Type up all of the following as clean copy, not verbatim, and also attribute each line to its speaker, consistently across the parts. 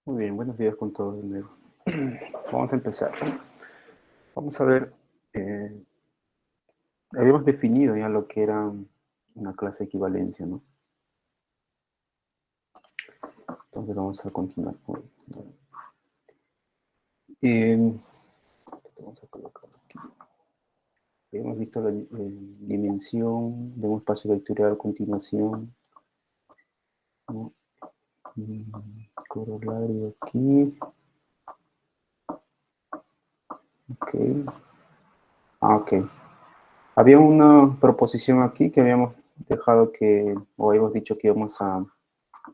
Speaker 1: Muy bien, buenos días con todos de nuevo. Vamos a empezar. Vamos a ver, habíamos definido ya lo que era una clase de equivalencia, ¿no? Entonces vamos a continuar con... Eh, vamos a colocar aquí. Hemos visto la dimensión de un espacio vectorial a continuación, ¿no? Corolario aquí. Ok. Ok. Había una proposición aquí que habíamos dejado o habíamos dicho que íbamos a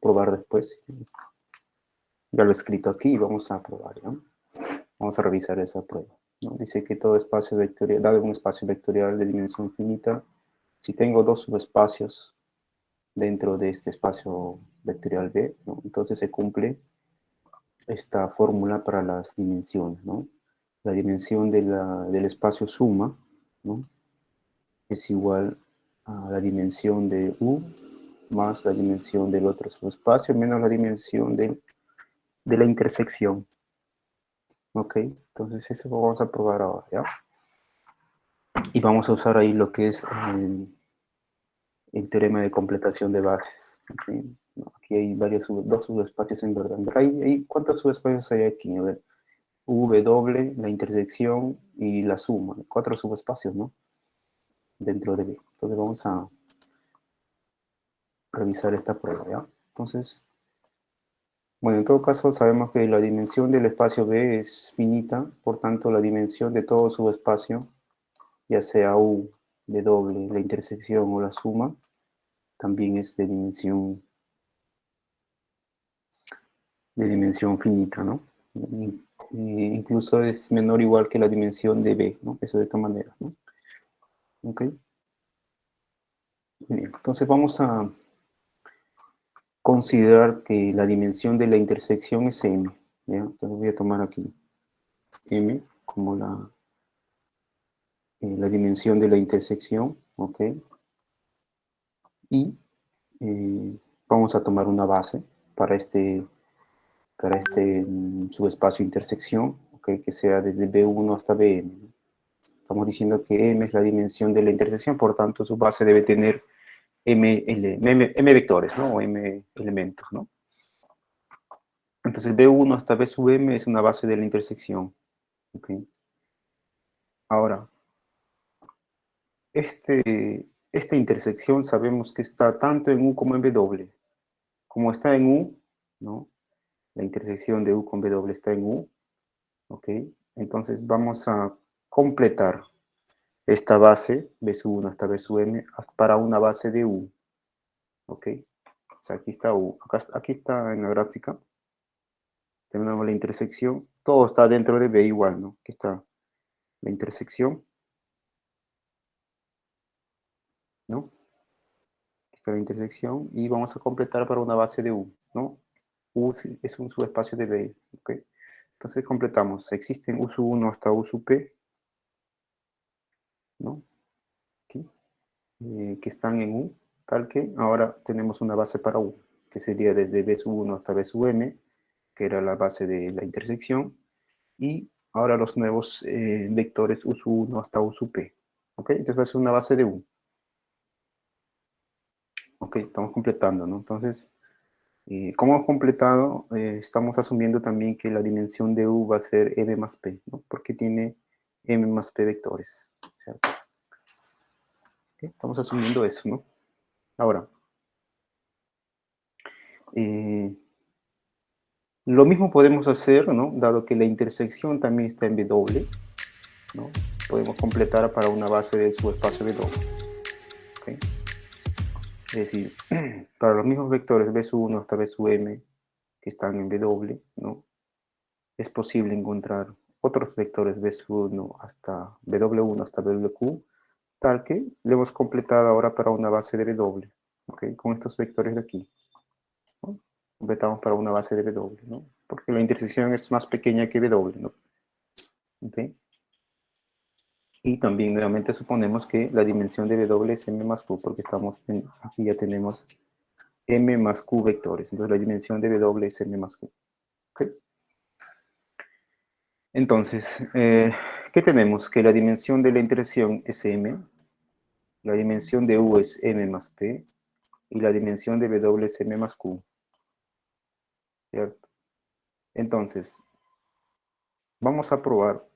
Speaker 1: probar después. Ya lo he escrito aquí y vamos a probar, ¿no? Vamos a revisar esa prueba, ¿no? Dice que todo espacio vectorial, dado un espacio vectorial de dimensión finita, si tengo dos subespacios dentro de este espacio vectorial B, ¿no? Entonces se cumple esta fórmula para las dimensiones, ¿no? La dimensión del espacio suma, ¿no? Es igual a la dimensión de U más la dimensión del otro subespacio menos la dimensión de la intersección. Ok, entonces eso lo vamos a probar ahora, ¿ya? Y vamos a usar ahí lo que es el teorema de completación de bases. ¿Okay? No, aquí hay dos subespacios en verdad. ¿Cuántos subespacios hay aquí? A ver, W, la intersección y la suma. 4 subespacios, ¿no? Dentro de B. Entonces vamos a revisar esta prueba, ¿ya? Entonces, bueno, en todo caso sabemos que la dimensión del espacio B es finita, por tanto la dimensión de todo subespacio, ya sea U, W, la intersección o la suma, también es de dimensión finita, ¿no? Incluso es menor o igual que la dimensión de B, ¿no? Eso de esta manera, ¿no? Ok. Muy bien. Entonces vamos a considerar que la dimensión de la intersección es M, ¿ya? Entonces voy a tomar aquí M como la dimensión de la intersección, ¿ok? Y vamos a tomar una base para este subespacio intersección, ¿ok? Que sea desde B1 hasta Bm, ¿no? Estamos diciendo que M es la dimensión de la intersección, por tanto su base debe tener M vectores, ¿no? O M elementos, ¿no? Entonces B1 hasta B sub M es una base de la intersección. ¿Okay? Ahora, esta intersección sabemos que está tanto en U como en W. Como está en U, ¿no? La intersección de U con W está en U, ¿ok? Entonces vamos a completar esta base, B sub 1 hasta B sub M, para una base de U, ¿ok? O sea, aquí está U. Aquí está en la gráfica. Tenemos la intersección. Todo está dentro de B igual, ¿no? Aquí está la intersección, ¿no? Aquí está la intersección y vamos a completar para una base de U, ¿no? U es un subespacio de B, ¿ok? Entonces completamos. Existen U sub 1 hasta U sub P, ¿no? Aquí, que están en U, tal que ahora tenemos una base para U, que sería desde B sub 1 hasta B sub M, que era la base de la intersección, y ahora los nuevos vectores U sub 1 hasta U sub P. ¿Ok? Entonces va a ser una base de U. Ok, estamos completando, ¿no? Entonces, como hemos completado, estamos asumiendo también que la dimensión de U va a ser M más P, ¿no? Porque tiene M más P vectores, ¿cierto? Okay, estamos asumiendo eso, ¿no? Ahora, eh, lo mismo podemos hacer, ¿no? Dado que la intersección también está en W, ¿no? Podemos completar para una base del subespacio W. ¿Okay? Es decir, para los mismos vectores B sub 1 hasta B sub M que están en W, ¿no? Es posible encontrar otros vectores B sub 1 hasta BW1 hasta BWQ, tal que le hemos completado ahora para una base de W, ¿okay? Con estos vectores de aquí, ¿no? Completamos para una base de W, ¿no? Porque la intersección es más pequeña que W, ¿no? ¿Okay? Y también nuevamente suponemos que la dimensión de W es M más Q, porque aquí ya tenemos M más Q vectores. Entonces la dimensión de W es M más Q. ¿Ok? Entonces, ¿qué tenemos? Que la dimensión de la intersección es m, la dimensión de u es m más p, y la dimensión de w es m más q, ¿cierto? Entonces, vamos a probar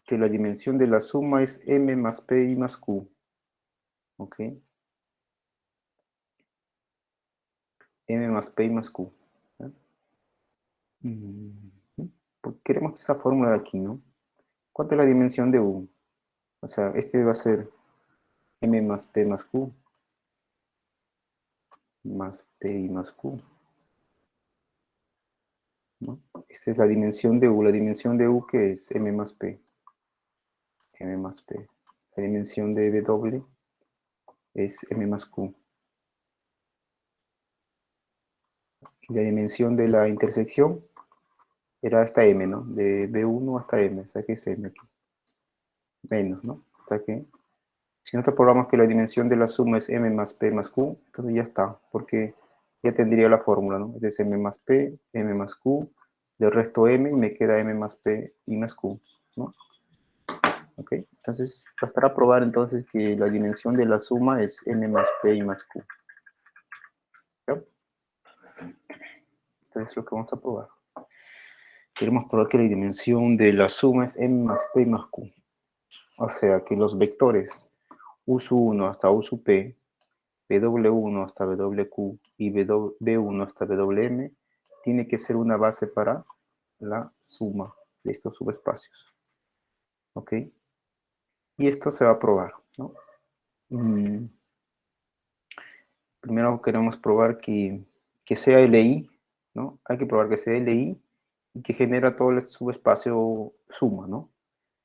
Speaker 1: que la dimensión de la suma es m más p y más q, ¿ok? M más P y más Q. ¿Ya? Porque queremos esa fórmula de aquí, ¿no? ¿Cuánto es la dimensión de U? O sea, este va a ser M más P más Q, más P y más Q, ¿no? Esta es la dimensión de U. La dimensión de U, que es M más P. M más P. La dimensión de W es M más Q. Y la dimensión de la intersección era hasta M, ¿no? De B1 hasta M. O sea, que es M aquí. Menos, ¿no? O sea que si nosotros probamos que la dimensión de la suma es m más p más q, entonces ya está, porque ya tendría la fórmula, ¿no? Es m más p, m más q, del resto m y me queda m más p y más q, ¿no? Ok, entonces bastará probar entonces que la dimensión de la suma es m más p y más q. ¿Ya? Esto es lo que vamos a probar. Queremos probar que la dimensión de la suma es m más p más q. O sea que los vectores u sub 1 hasta u sub p, W1 hasta WQ y B1 hasta WM tiene que ser una base para la suma de estos subespacios. ¿Ok? Y esto se va a probar, ¿no? Primero queremos probar que sea LI, ¿no? Hay que probar que sea LI y que genera todo el subespacio suma, ¿no?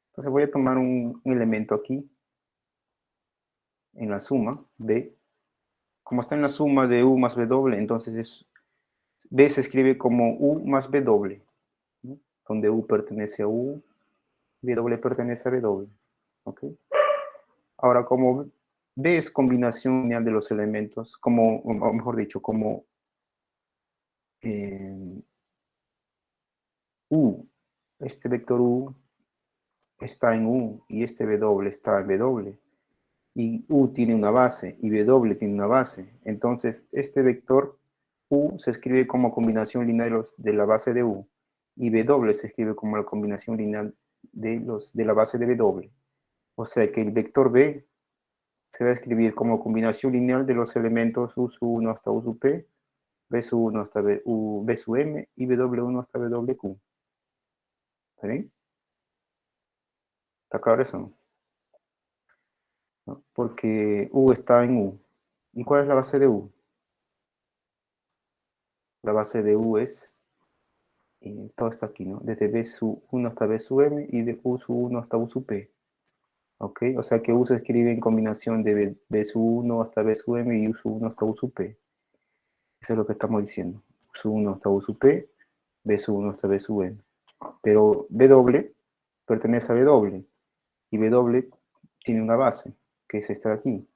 Speaker 1: Entonces voy a tomar un elemento aquí, en la suma, B. Como está en la suma de U más W, entonces B se escribe como U más W, ¿no? Donde U pertenece a U, W pertenece a W. ¿Ok? Ahora, como B es combinación lineal de los elementos, como, o mejor dicho, como eh, U, este vector U está en U y este W está en W, y U tiene una base y W tiene una base, entonces este vector U se escribe como combinación lineal de la base de U, y W se escribe como la combinación lineal de la base de W. O sea que el vector B se va a escribir como combinación lineal de los elementos U sub 1 hasta U sub P, B sub 1 hasta B sub M y W1 hasta WQ. ¿Está bien? ¿Está claro eso? ¿No? Porque U está en U. ¿Y cuál es la base de U? La base de U es, todo está aquí, ¿no? Desde B sub 1 hasta B sub M y de U sub 1 hasta U sub P. ¿Ok? O sea que U se escribe en combinación de B sub 1 hasta B sub M y U sub 1 hasta U sub P. Eso es lo que estamos diciendo. U sub 1 hasta U sub P, B sub 1 hasta B sub M. Pero W pertenece a W y W tiene una base, que es esta de aquí.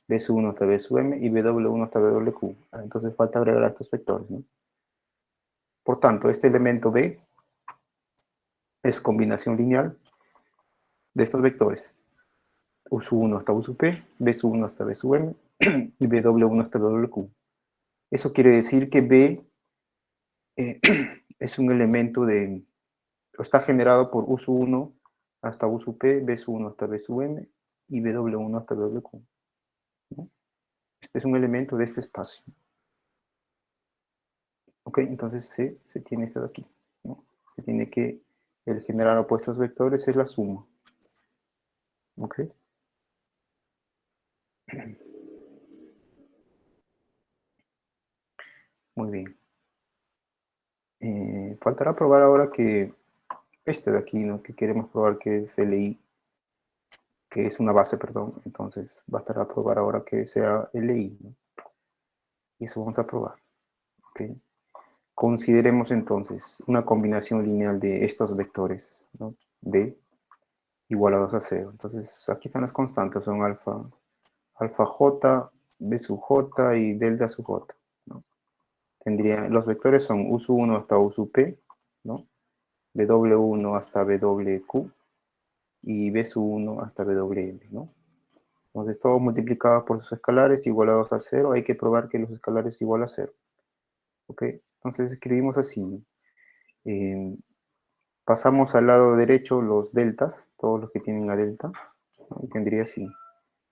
Speaker 1: B sub 1 hasta B sub M y W1 hasta WQ. Entonces falta agregar a estos vectores, ¿no? Por tanto, este elemento B es combinación lineal de estos vectores. U sub 1 hasta U sub P, B sub 1 hasta B sub M y W1 hasta WQ. Eso quiere decir que B es un elemento de, está generado por U sub 1 hasta U sub P, B sub 1 hasta B sub M y W1 hasta WQ, ¿no? Este es un elemento de este espacio. Ok, entonces se tiene esto de aquí, ¿no? Se tiene que el generar opuestos vectores es la suma. Ok. Muy bien. Faltará probar ahora que este de aquí, ¿no? Que queremos probar que es LI, que es una base, perdón. Entonces bastará probar ahora que sea LI, ¿no? Y eso vamos a probar. ¿Ok? Consideremos entonces una combinación lineal de estos vectores, ¿no? D igual a 2 a 0. Entonces aquí están las constantes, son alfa j, b sub j y delta sub j, ¿no? los vectores son U1 hasta U_P, ¿no? W1 hasta WQ y B1 hasta WM, ¿no? Entonces, todo multiplicado por sus escalares igualados a cero, hay que probar que los escalares igual a cero. ¿Ok? Entonces, escribimos así. Eh, pasamos al lado derecho los deltas, todos los que tienen a delta, ¿no? Y tendría así,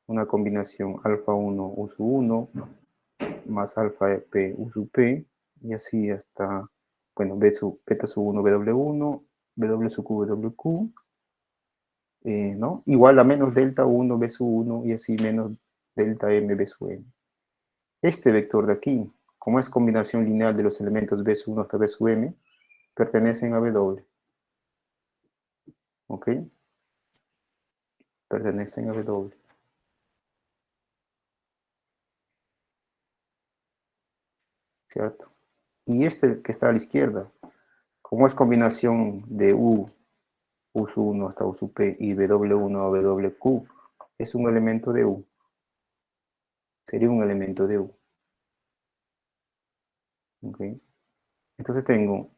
Speaker 1: una combinación alfa 1 U sub 1 más alfa P U sub P, y así hasta, bueno, beta sub 1 BW1, W sub Q WQ, ¿no? Igual a menos delta 1 B sub 1 y así menos delta M B sub N. Este vector de aquí, como es combinación lineal de los elementos B sub 1 hasta B sub M, pertenecen a W. ¿Ok? Pertenecen a W. ¿Cierto? Y este que está a la izquierda, como es combinación de U sub 1 hasta U sub P y W1 a WQ, es un elemento de U. Sería un elemento de U. ¿Ok? Entonces tengo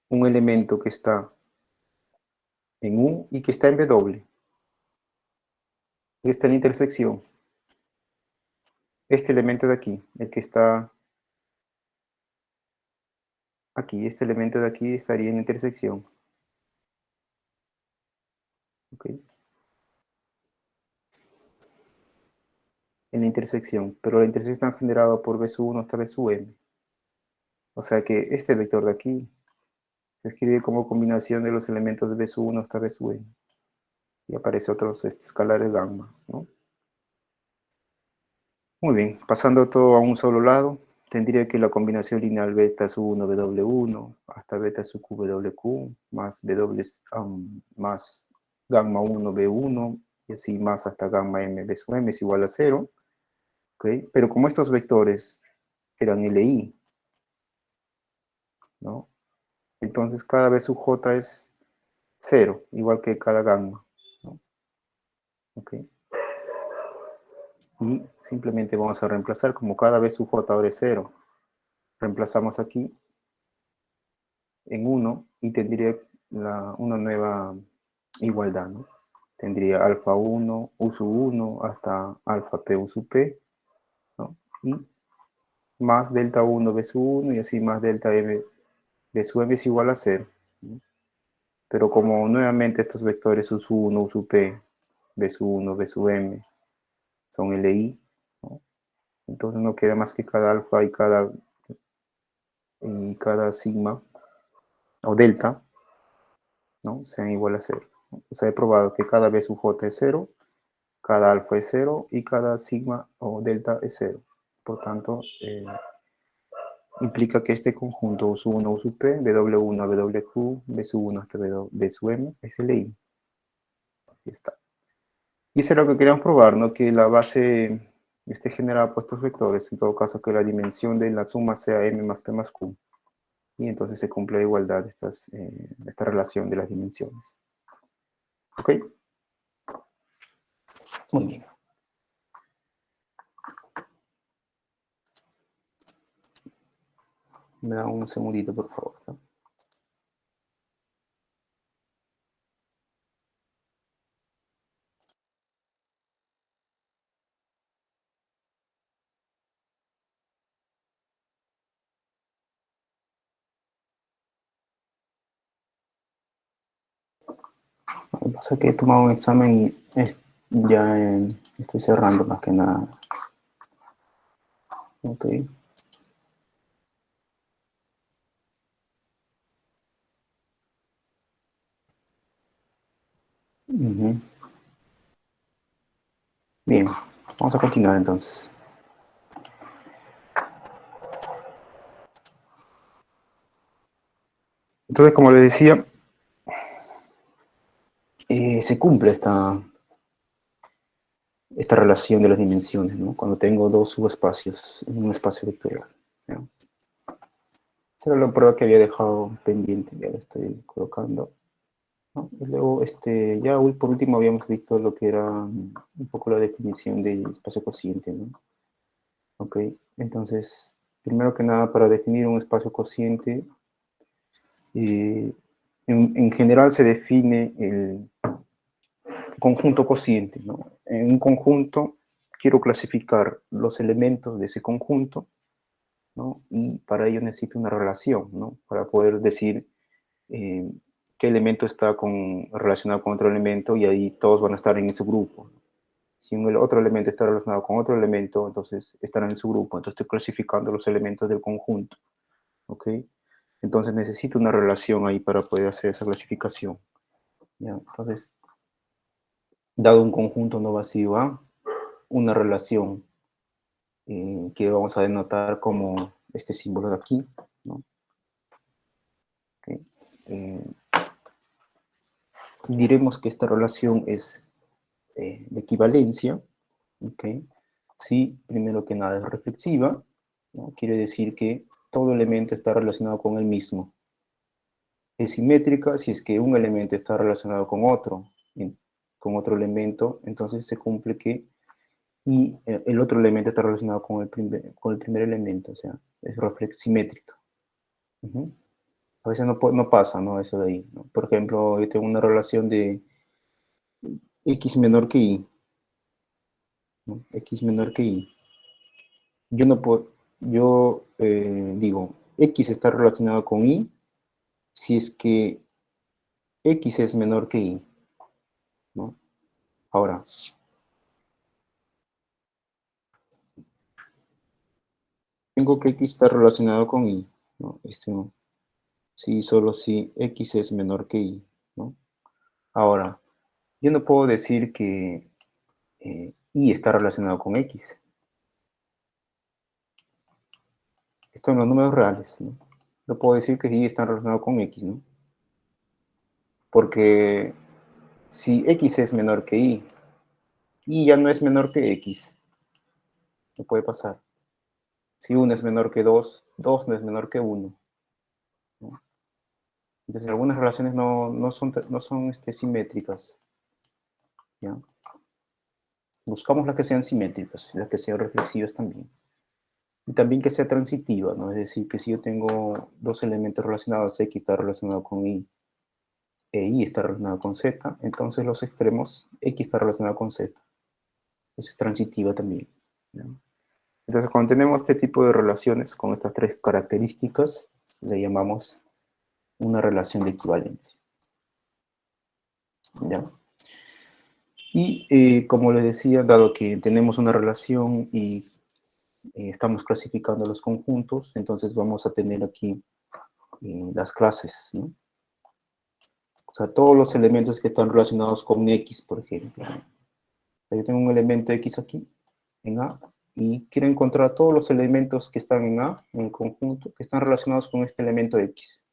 Speaker 1: un elemento que está en U y que está en W. Y está en la intersección. Este elemento de aquí, el que está aquí, este elemento de aquí estaría en la intersección. ¿Ok? En la intersección, pero la intersección está generada por B sub 1 hasta B sub M. O sea que este vector de aquí se escribe como combinación de los elementos de B sub 1 hasta B sub M. Y aparece otros escalares gamma, ¿no? Muy bien, pasando todo a un solo lado, tendría que la combinación lineal beta sub 1 W1 hasta beta sub Q WQ más W más gamma 1 B1 y así más hasta gamma M B sub M es igual a cero. ¿Okay? Pero como estos vectores eran LI, ¿no? Entonces cada vez sub J es cero, igual que cada gamma, ¿no? ¿Okay? Y simplemente vamos a reemplazar, como cada vez sub J ahora es cero, reemplazamos aquí en 1 y tendría una nueva igualdad, ¿no? Tendría alfa 1, U sub 1 hasta alfa P U sub P, ¿no? Y más delta 1 B sub 1 y así más delta M B sub M es igual a cero, ¿no? Pero como nuevamente estos vectores U sub 1, U sub P, B sub 1, B sub M son LI, ¿no? Entonces no queda más que cada alfa y cada sigma o delta, ¿no? Sean igual a cero. O sea, he probado que cada vez UJ es cero, cada alfa es cero y cada sigma o delta es cero. Por tanto, implica que este conjunto U sub 1, U sub P, W1 a WQ, B sub 1 hasta B sub M es LI. Aquí está. Y eso es lo que queríamos probar, ¿no? Que la base esté generada por estos vectores, en todo caso que la dimensión de la suma sea M más P más Q. Y entonces se cumple de igualdad esta relación de las dimensiones. ¿Ok? Muy bien. Me da un segundito, por favor, ¿no? Lo que pasa es que he tomado un examen y ya estoy cerrando más que nada. Ok. Ujú. Bien, vamos a continuar entonces. Entonces, como les decía, se cumple esta relación de las dimensiones, ¿no? Cuando tengo dos subespacios en un espacio vectorial, ¿no? Esa era la prueba que había dejado pendiente, ya lo estoy colocando, ¿no? Y luego, ya por último habíamos visto lo que era un poco la definición del espacio cociente, ¿no? ¿ok? Entonces, primero que nada, para definir un espacio cociente, en general se define el conjunto cociente, ¿no? En un conjunto quiero clasificar los elementos de ese conjunto, ¿no? Y para ello necesito una relación, ¿no? Para poder decir eh, qué elemento está relacionado con otro elemento y ahí todos van a estar en ese grupo. Si un otro elemento está relacionado con otro elemento, entonces estarán en su grupo. Entonces estoy clasificando los elementos del conjunto, ¿ok? Entonces necesito una relación ahí para poder hacer esa clasificación, ¿ya? Entonces, dado un conjunto no vacío A, una relación que vamos a denotar como este símbolo de aquí, ¿no? Okay. Diremos que esta relación es de equivalencia, ¿ok? Si primero que nada es reflexiva, ¿no? Quiere decir que todo elemento está relacionado con el mismo. Es simétrica si es que un elemento está relacionado con otro elemento, entonces se cumple que y el otro elemento está relacionado con el primer elemento, o sea, es simétrica. Uh-huh. A veces no pasa, ¿no? Eso de ahí, ¿no? Por ejemplo, yo tengo una relación de x menor que y, ¿no? X menor que y. Yo no puedo, yo digo, x está relacionado con y si es que x es menor que y, ¿no? Ahora, tengo que x está relacionado con y, ¿no? Esto, sí, solo si x es menor que y, ¿no? Ahora, yo no puedo decir que y está relacionado con x. Esto en los números reales, ¿no? No puedo decir que y está relacionado con x, ¿no? Porque si x es menor que y ya no es menor que x. No puede pasar. Si 1 es menor que 2, 2 no es menor que 1, ¿no? Entonces, algunas relaciones no son simétricas, ¿ya? Buscamos las que sean simétricas, las que sean reflexivas también. Y también que sea transitiva, ¿no? Es decir, que si yo tengo dos elementos relacionados, x está relacionado con y, e y está relacionado con z, entonces los extremos, x está relacionado con z. Eso es transitiva también, ¿no? Entonces, cuando tenemos este tipo de relaciones con estas tres características, le llamamos una relación de equivalencia, ¿ya? Y como les decía, dado que tenemos una relación y estamos clasificando los conjuntos, entonces vamos a tener aquí las clases, ¿no? O sea, todos los elementos que están relacionados con X, por ejemplo, ¿no? Yo tengo un elemento X aquí, en A, y quiero encontrar todos los elementos que están en A, en el conjunto, que están relacionados con este elemento X.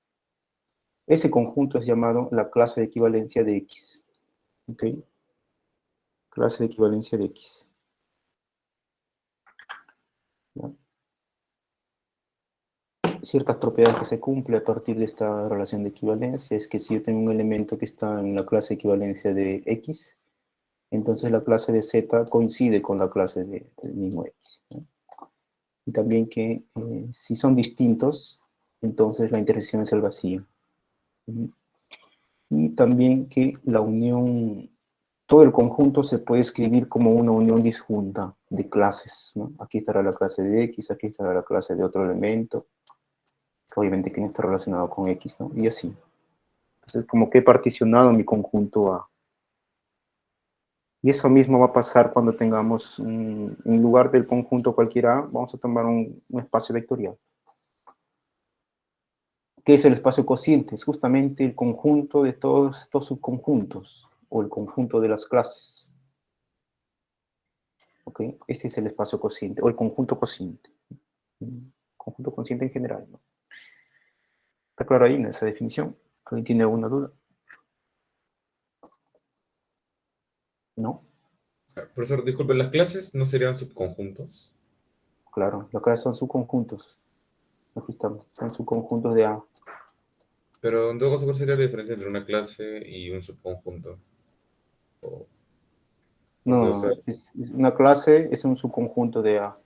Speaker 1: Ese conjunto es llamado la clase de equivalencia de X. ¿Ok? Clase de equivalencia de X. ¿Ya? Ciertas propiedades que se cumplen a partir de esta relación de equivalencia es que si yo tengo un elemento que está en la clase de equivalencia de X, entonces la clase de Z coincide con la clase del mismo X, ¿no? Y también que si son distintos, entonces la intersección es el vacío. Y también que la unión, todo el conjunto se puede escribir como una unión disjunta de clases, ¿no? Aquí estará la clase de X, aquí estará la clase de otro elemento, que obviamente que no está relacionado con X, ¿no? Y así. Entonces, como que he particionado mi conjunto A. Y eso mismo va a pasar cuando tengamos, en lugar del conjunto cualquiera A, vamos a tomar un espacio vectorial. ¿Qué es el espacio cociente? Es justamente el conjunto de todos estos subconjuntos, o el conjunto de las clases. ¿Ok? Ese es el espacio cociente, o el conjunto cociente. Conjunto cociente en general, ¿no? ¿Está claro ahí en esa definición? ¿Alguien tiene alguna duda? ¿No?
Speaker 2: Profesor, disculpe, ¿las clases no serían subconjuntos?
Speaker 1: Claro, las clases son subconjuntos. Aquí estamos, son subconjuntos de A.
Speaker 2: Pero en todo caso, ¿cuál sería la diferencia entre una clase y un subconjunto? Porque, o sea,
Speaker 1: No, una clase es un subconjunto de A.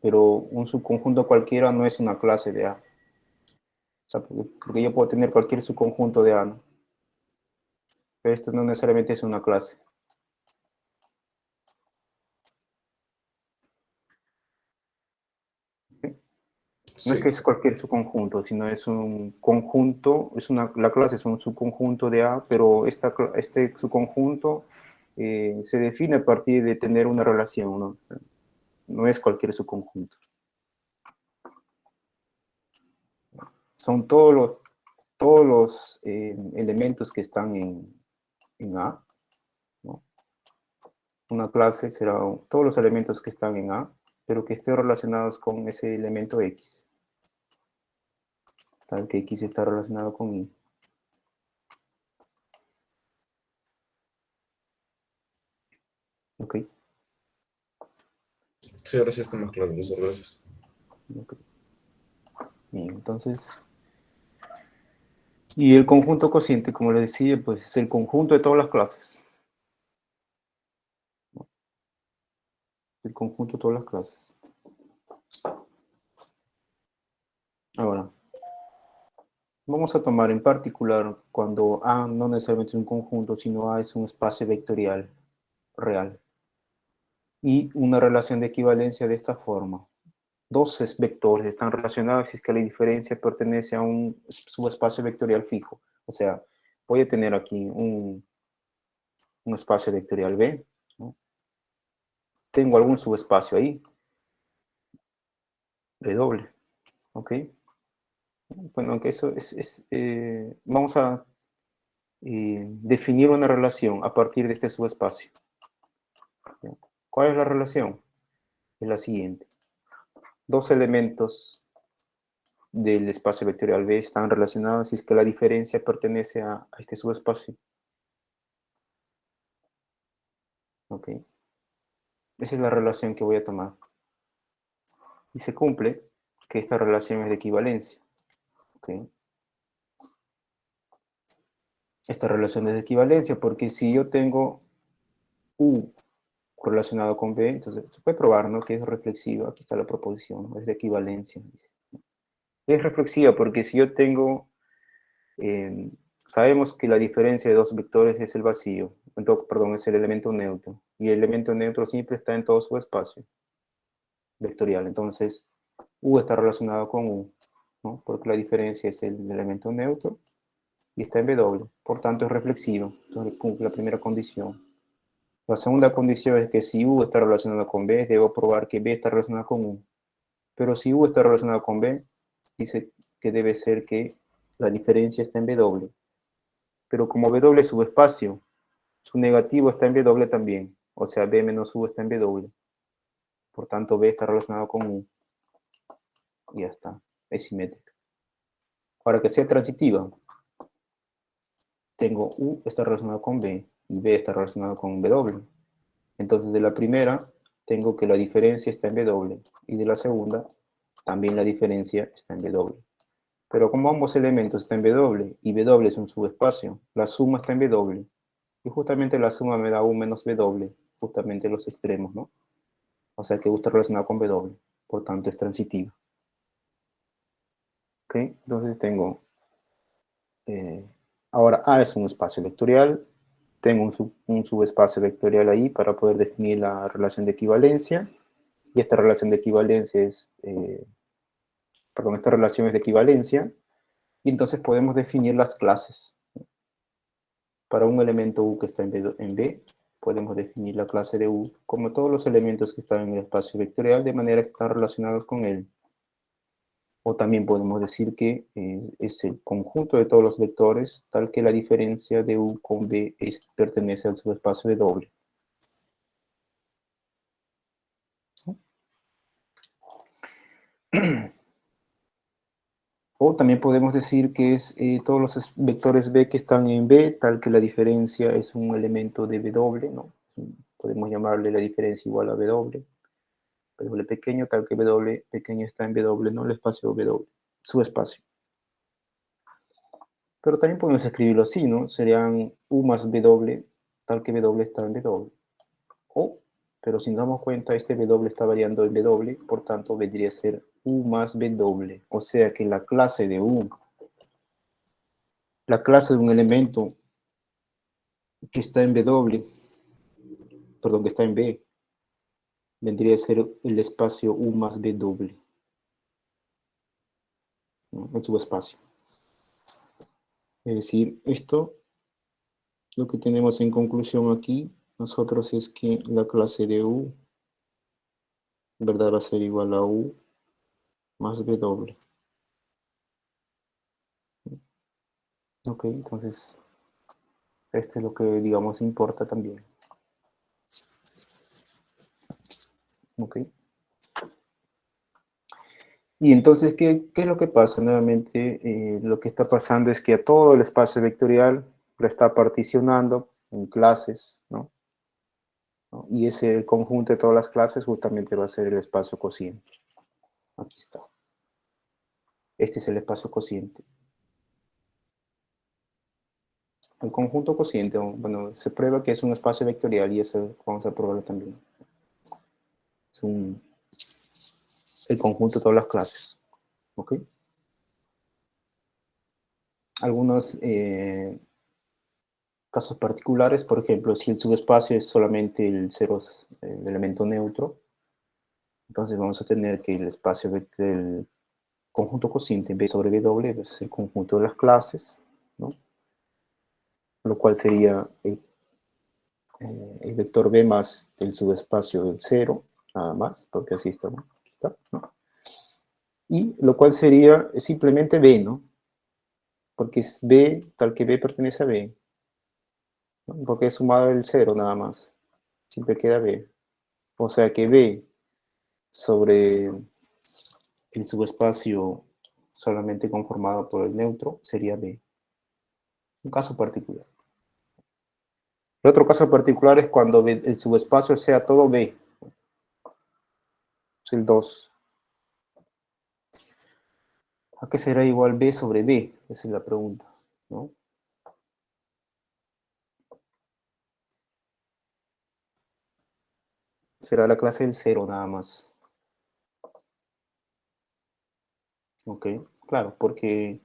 Speaker 1: pero un subconjunto cualquiera no es una clase de A. O sea, porque yo puedo tener cualquier subconjunto de A, ¿no? Pero esto no necesariamente es una clase. ¿Sí? No es que
Speaker 2: Sí.
Speaker 1: es cualquier subconjunto, sino es un conjunto, la clase es un subconjunto de A, pero este subconjunto se define a partir de tener una relación, ¿no? No es cualquier subconjunto. Son todos los elementos que están en A, ¿no? Una clase será todos los elementos que están en A, pero que estén relacionados con ese elemento X. Tal que X está relacionado con Y. ¿Ok?
Speaker 2: Sí, ahora sí está más claro, eso, gracias.
Speaker 1: Ok. Bien, entonces... Y el conjunto cociente, como le decía, pues es el conjunto de todas las clases. El conjunto de todas las clases. Ahora, vamos a tomar en particular cuando A no necesariamente es un conjunto, sino A es un espacio vectorial real. Y una relación de equivalencia de esta forma. Dos vectores están relacionados si es que la diferencia pertenece a un subespacio vectorial fijo. O sea, voy a tener aquí un espacio vectorial B, ¿no? Tengo algún subespacio ahí, W, ¿ok? Bueno, aunque eso vamos a definir una relación a partir de este subespacio. ¿Cuál es la relación? Es la siguiente. Dos elementos del espacio vectorial B están relacionados si es que la diferencia pertenece a este subespacio. ¿Ok? Esa es la relación que voy a tomar. Y se cumple que esta relación es de equivalencia. ¿Ok? Esta relación es de equivalencia porque si yo tengo U relacionado con B, entonces se puede probar, ¿no? Que es reflexiva. Aquí está la proposición, ¿no? Es de equivalencia. Es reflexiva porque si yo tengo, sabemos que la diferencia de dos vectores es el vacío, perdón, es el elemento neutro. Y el elemento neutro siempre está en todo su espacio vectorial. Entonces, U está relacionado con U, ¿no? Porque la diferencia es el elemento neutro y está en W. Por tanto, es reflexivo. Entonces, cumple la primera condición. La segunda condición es que si U está relacionado con B, debo probar que B está relacionado con U. Pero si U está relacionado con B, dice que debe ser que la diferencia está en W. Pero como W es subespacio, su negativo está en W también. O sea, B menos U está en W. Por tanto, B está relacionado con U. Y ya está. Es simétrica. Para que sea transitiva, tengo U está relacionado con B y B está relacionado con W. Entonces, de la primera, tengo que la diferencia está en W. Y de la segunda, también la diferencia está en W. Pero como ambos elementos están en W y W es un subespacio, la suma está en W. Y justamente la suma me da U menos W, justamente los extremos, ¿no? O sea que U está relacionado con W, por tanto es transitiva. ¿Ok? Entonces tengo, eh, ahora A es un espacio vectorial, tengo un subespacio vectorial ahí para poder definir la relación de equivalencia, y esta relación de equivalencia es, perdón, esta relación es de equivalencia, y entonces podemos definir las clases. Para un elemento U que está en B, podemos definir la clase de U como todos los elementos que están en el espacio vectorial de manera que están relacionados con él. O también podemos decir que es el conjunto de todos los vectores tal que la diferencia de U con B pertenece al subespacio de W. O también podemos decir que es todos los vectores B que están en B, tal que la diferencia es un elemento de W, ¿no? Podemos llamarle la diferencia igual a W. W pequeño, tal que W pequeño está en W, ¿no? El espacio W, su espacio. Pero también podemos escribirlo así, ¿no? Serían U más W, tal que W está en W. O Pero si nos damos cuenta, este W está variando en W, por tanto vendría a ser U más W. O sea que la clase de U, la clase de un elemento que está en W, perdón, que está en B, vendría a ser el espacio U más W, ¿no? El subespacio. Es decir, esto, lo que tenemos en conclusión aquí, nosotros es que la clase de U, en verdad va a ser igual a U más W. Ok, entonces, este es lo que, digamos, importa también. Ok. Y entonces, ¿qué es lo que pasa? Nuevamente, lo que está pasando es que a todo el espacio vectorial lo está particionando en clases, ¿no? Y ese conjunto de todas las clases justamente va a ser el espacio cociente. Aquí está. Este es el espacio cociente. El conjunto cociente, bueno, se prueba que es un espacio vectorial y eso vamos a probarlo también. Es el conjunto de todas las clases. ¿Ok? Algunos casos particulares, por ejemplo, si el subespacio es solamente el elemento neutro, entonces vamos a tener que el espacio del conjunto cociente B sobre W es el conjunto de las clases, ¿no? Lo cual sería el vector B más el subespacio del 0, nada más, porque así está, ¿no? Aquí está, ¿no? Y lo cual sería simplemente B, ¿no? Porque es B, tal que B pertenece a B, ¿no? Porque es sumado el 0 nada más, siempre queda B. O sea que B sobre el subespacio solamente conformado por el neutro sería B. Un caso particular. El otro caso particular es cuando el subespacio sea todo B. Es el 2. ¿A qué será igual B sobre B? Esa es la pregunta, ¿no? Será la clase del 0 nada más. Ok, claro, porque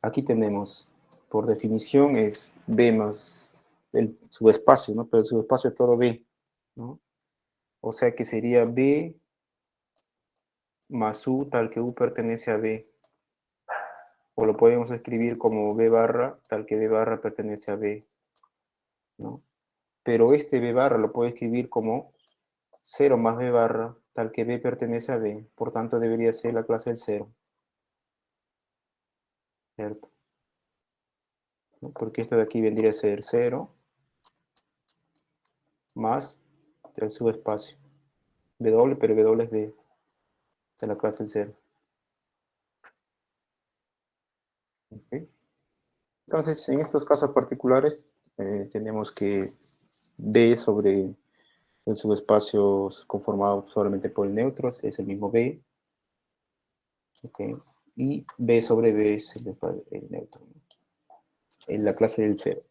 Speaker 1: aquí tenemos, por definición, es B más el subespacio, ¿no? Pero el subespacio es todo B, ¿no? O sea que sería B más U tal que U pertenece a B. O lo podemos escribir como B barra tal que B barra pertenece a B, ¿no? Pero este B barra lo puedo escribir como 0 más B barra tal que B pertenece a B. Por tanto, debería ser la clase del 0, ¿cierto? ¿No? Porque esto de aquí vendría a ser 0 más el subespacio. W, pero W es B. Esta es la clase del 0. ¿Okay? Entonces, en estos casos particulares, tenemos que B sobre el subespacio conformado solamente por el neutro es el mismo B. ¿Okay? Y B sobre B es el neutro, ¿no? En la clase del 0.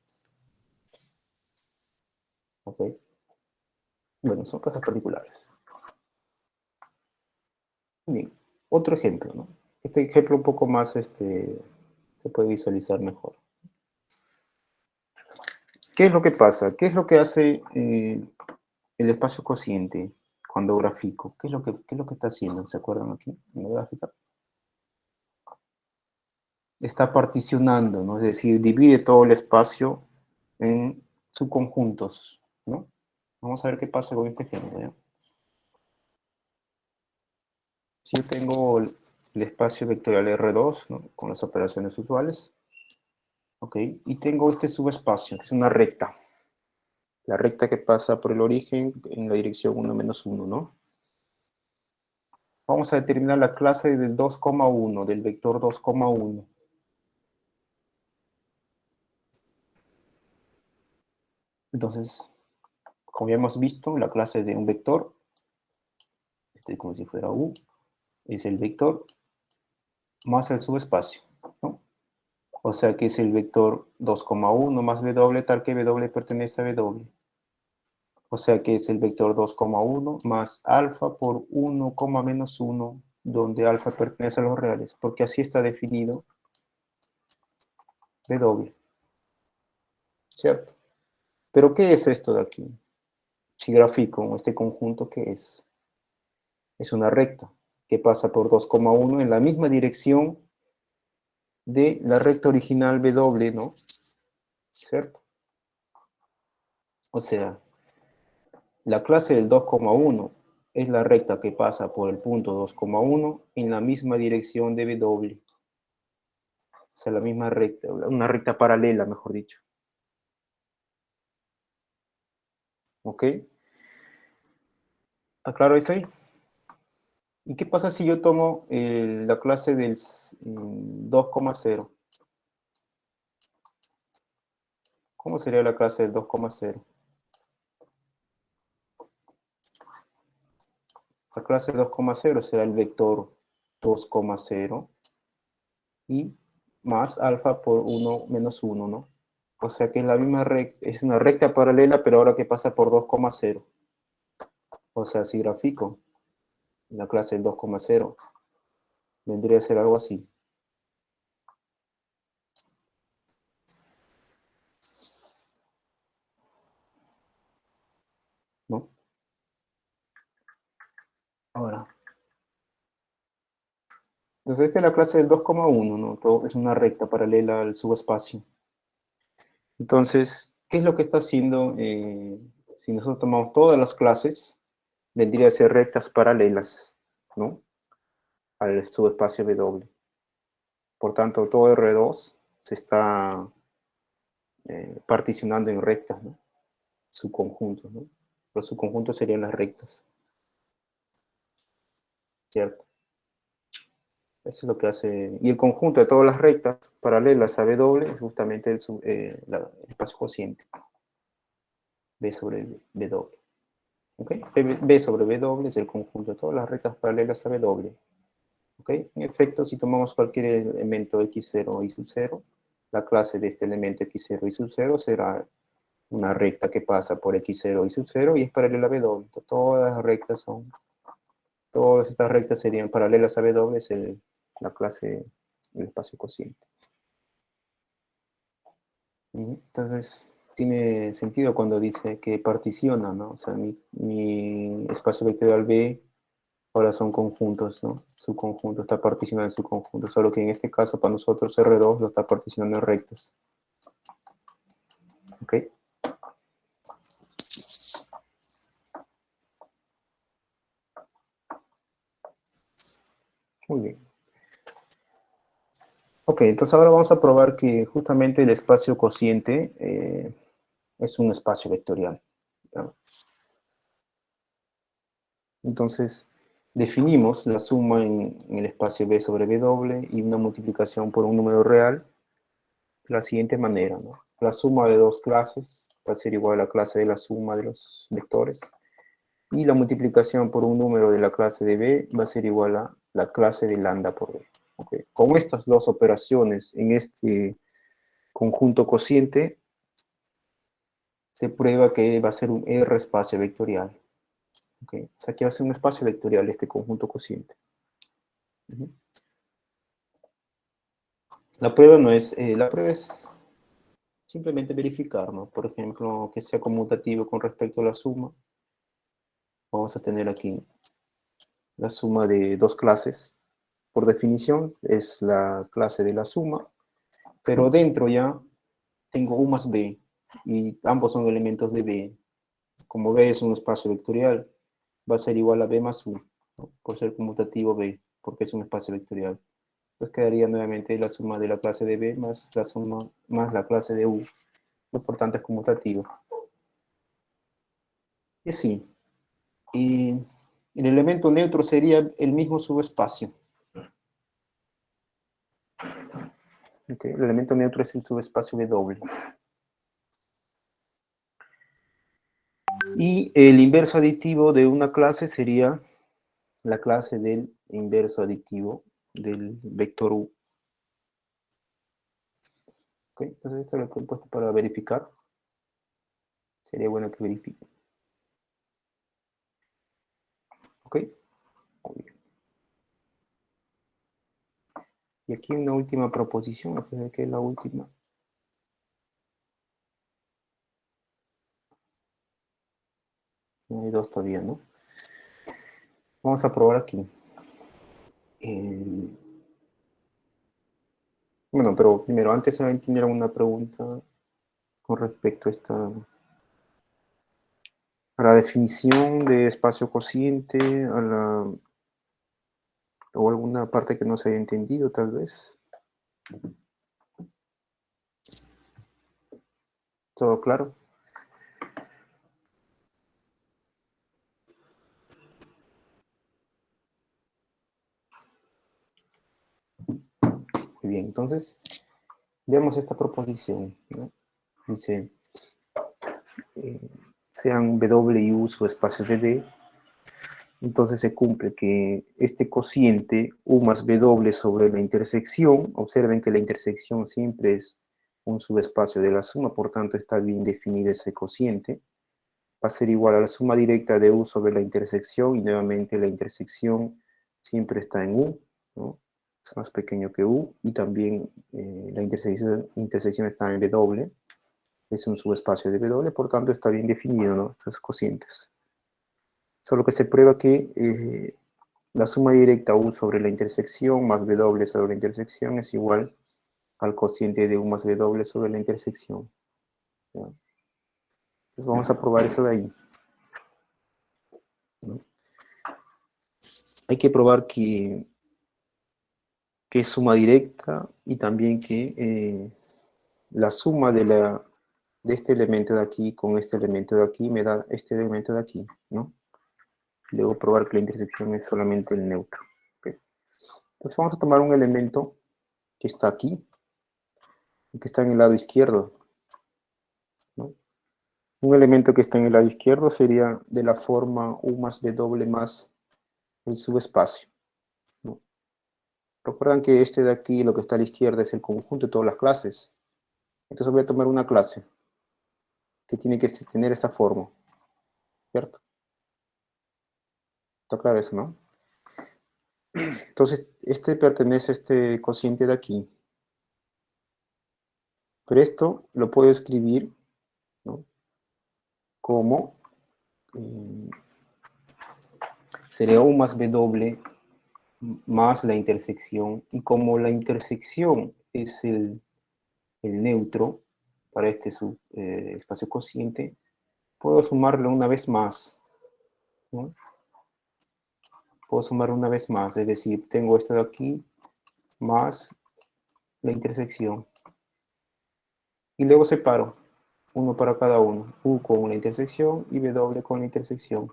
Speaker 1: ¿Okay? Bueno, son casos particulares. Bien, otro ejemplo, ¿no? Este ejemplo un poco más, se puede visualizar mejor. ¿Qué es lo que pasa? ¿Qué es lo que hace el espacio cociente cuando grafico? ¿Qué es lo que está haciendo? ¿Se acuerdan aquí en la gráfica? Está particionando, ¿no? Es decir, divide todo el espacio en subconjuntos, ¿no? Vamos a ver qué pasa con este ejemplo, ¿ya? Si yo tengo el espacio vectorial R2, ¿no? Con las operaciones usuales, ¿ok? Y tengo este subespacio, que es una recta. La recta que pasa por el origen en la dirección 1 menos 1, ¿no? Vamos a determinar la clase del 2,1, del vector 2,1. Entonces, como ya hemos visto, la clase de un vector, como si fuera U, es el vector más el subespacio, ¿no? O sea que es el vector 2,1 más W tal que W pertenece a W. O sea que es el vector 2,1 más alfa por 1, menos 1, donde alfa pertenece a los reales, porque así está definido W, ¿cierto? Pero ¿qué es esto de aquí? Si grafico este conjunto, ¿qué es? Es una recta que pasa por 2,1 en la misma dirección de la recta original W, ¿no? ¿Cierto? O sea, la clase del 2,1 es la recta que pasa por el punto 2,1 en la misma dirección de W. O sea, la misma recta, una recta paralela, mejor dicho. ¿Ok? ¿Está claro eso ahí? ¿Y qué pasa si yo tomo la clase del 2,0? ¿Cómo sería la clase del 2,0? La clase 2,0 será el vector 2,0 y más alfa por 1 menos 1, ¿no? O sea que es la misma recta, es una recta paralela, pero ahora que pasa por 2,0. O sea, si grafico la clase del 2,0, vendría a ser algo así, ¿no? Ahora, entonces esta es la clase del 2,1, ¿no? Todo es una recta paralela al subespacio. Entonces, ¿qué es lo que está haciendo? Si nosotros tomamos todas las clases, vendría a ser rectas paralelas, ¿no? Al subespacio W. Por tanto, todo R2 se está particionando en rectas, ¿no? Subconjuntos, ¿no? Los subconjuntos serían las rectas, ¿cierto? Eso es lo que hace. Y el conjunto de todas las rectas paralelas a W es justamente el espacio cociente, B sobre W. ¿Ok? B sobre W es el conjunto de todas las rectas paralelas a W. ¿Ok? En efecto, si tomamos cualquier elemento x0 y sub 0, la clase de este elemento x0 y sub 0 será una recta que pasa por x0 y sub 0 y es paralela a W. Todas las rectas son, todas estas rectas serían paralelas a W, es la clase del espacio cociente. Entonces, tiene sentido cuando dice que particiona, ¿no? O sea, mi espacio vectorial B ahora son conjuntos, ¿no? Su conjunto está particionado en su conjunto, solo que en este caso para nosotros R2 lo está particionando en rectas. ¿Ok? Muy bien. Ok, entonces ahora vamos a probar que justamente el espacio cociente es un espacio vectorial, ¿no? Entonces, definimos la suma en el espacio B sobre W y una multiplicación por un número real de la siguiente manera, ¿no? La suma de dos clases va a ser igual a la clase de la suma de los vectores y la multiplicación por un número de la clase de B va a ser igual a la clase de lambda por B. ¿Okay? Con estas dos operaciones en este conjunto cociente se prueba que va a ser un R espacio vectorial. ¿Okay? O sea, que va a ser un espacio vectorial este conjunto cociente. La prueba no es, la prueba es simplemente verificar, ¿no? Por ejemplo, que sea conmutativo con respecto a la suma. Vamos a tener aquí la suma de dos clases. Por definición, es la clase de la suma, pero dentro ya tengo U más B, y ambos son elementos de B. Como B es un espacio vectorial, va a ser igual a B más U, ¿no? Por ser conmutativo B, porque es un espacio vectorial. Entonces quedaría nuevamente la suma de la clase de B más la suma más la clase de U, por tanto es conmutativo. Y así. Y el elemento neutro sería el mismo subespacio. Okay. El elemento neutro es el subespacio W. Y el inverso aditivo de una clase sería la clase del inverso aditivo del vector U. Okay. Entonces esto es lo que he puesto para verificar. Sería bueno que verifiquen. ¿Ok? Muy bien. Y aquí una última proposición, a pesar de que es la última. No hay dos todavía, ¿no? Vamos a probar aquí. Bueno, pero primero, antes de tener una pregunta con respecto a la definición de espacio cociente, o alguna parte que no se haya entendido, tal vez. ¿Todo claro? Muy bien, entonces, veamos esta proposición, ¿no? Dice, sean W y U su espacio de B, entonces se cumple que este cociente U más W sobre la intersección, observen que la intersección siempre es un subespacio de la suma, por tanto está bien definido ese cociente, va a ser igual a la suma directa de U sobre la intersección, y nuevamente la intersección siempre está en U, ¿no? Es más pequeño que U, y también la intersección está en W, es un subespacio de W, por tanto está bien definido, ¿no? Estos cocientes. Solo que se prueba que la suma directa U sobre la intersección más W sobre la intersección es igual al cociente de U más W sobre la intersección, ¿ya? Entonces vamos a probar eso de ahí, ¿no? Hay que probar que es suma directa, y también que la suma de este elemento de aquí con este elemento de aquí me da este elemento de aquí, ¿no? Luego probar que la intersección es solamente el neutro. ¿Okay? Entonces vamos a tomar un elemento que está aquí, que está en el lado izquierdo, ¿no? Un elemento que está en el lado izquierdo sería de la forma U más W más el subespacio, ¿no? Recuerdan que este de aquí, lo que está a la izquierda, es el conjunto de todas las clases. Entonces voy a tomar una clase que tiene que tener esta forma, ¿cierto? Está claro eso, ¿no? Entonces, este pertenece a este cociente de aquí. Pero esto lo puedo escribir, ¿no? Como sería U más W más la intersección. Y como la intersección es el neutro para este espacio cociente, puedo sumarlo una vez más, ¿no? Puedo sumar una vez más, es decir, tengo esto de aquí más la intersección. Y luego separo, uno para cada uno, U con la intersección y W con la intersección.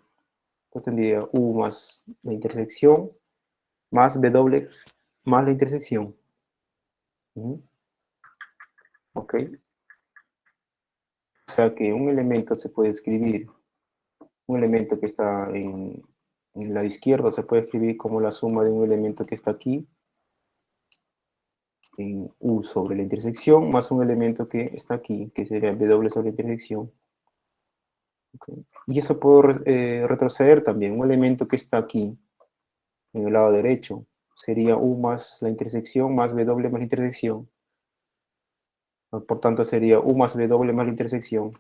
Speaker 1: Entonces tendría U más la intersección más W más la intersección. ¿Ok? O sea que un elemento se puede escribir, un elemento que está en el lado izquierdo se puede escribir como la suma de un elemento que está aquí, en U sobre la intersección, más un elemento que está aquí, que sería W sobre la intersección. ¿Okay? Y eso puedo retroceder también, un elemento que está aquí, en el lado derecho, sería U más la intersección más W más la intersección. Por tanto, sería U más W más la intersección.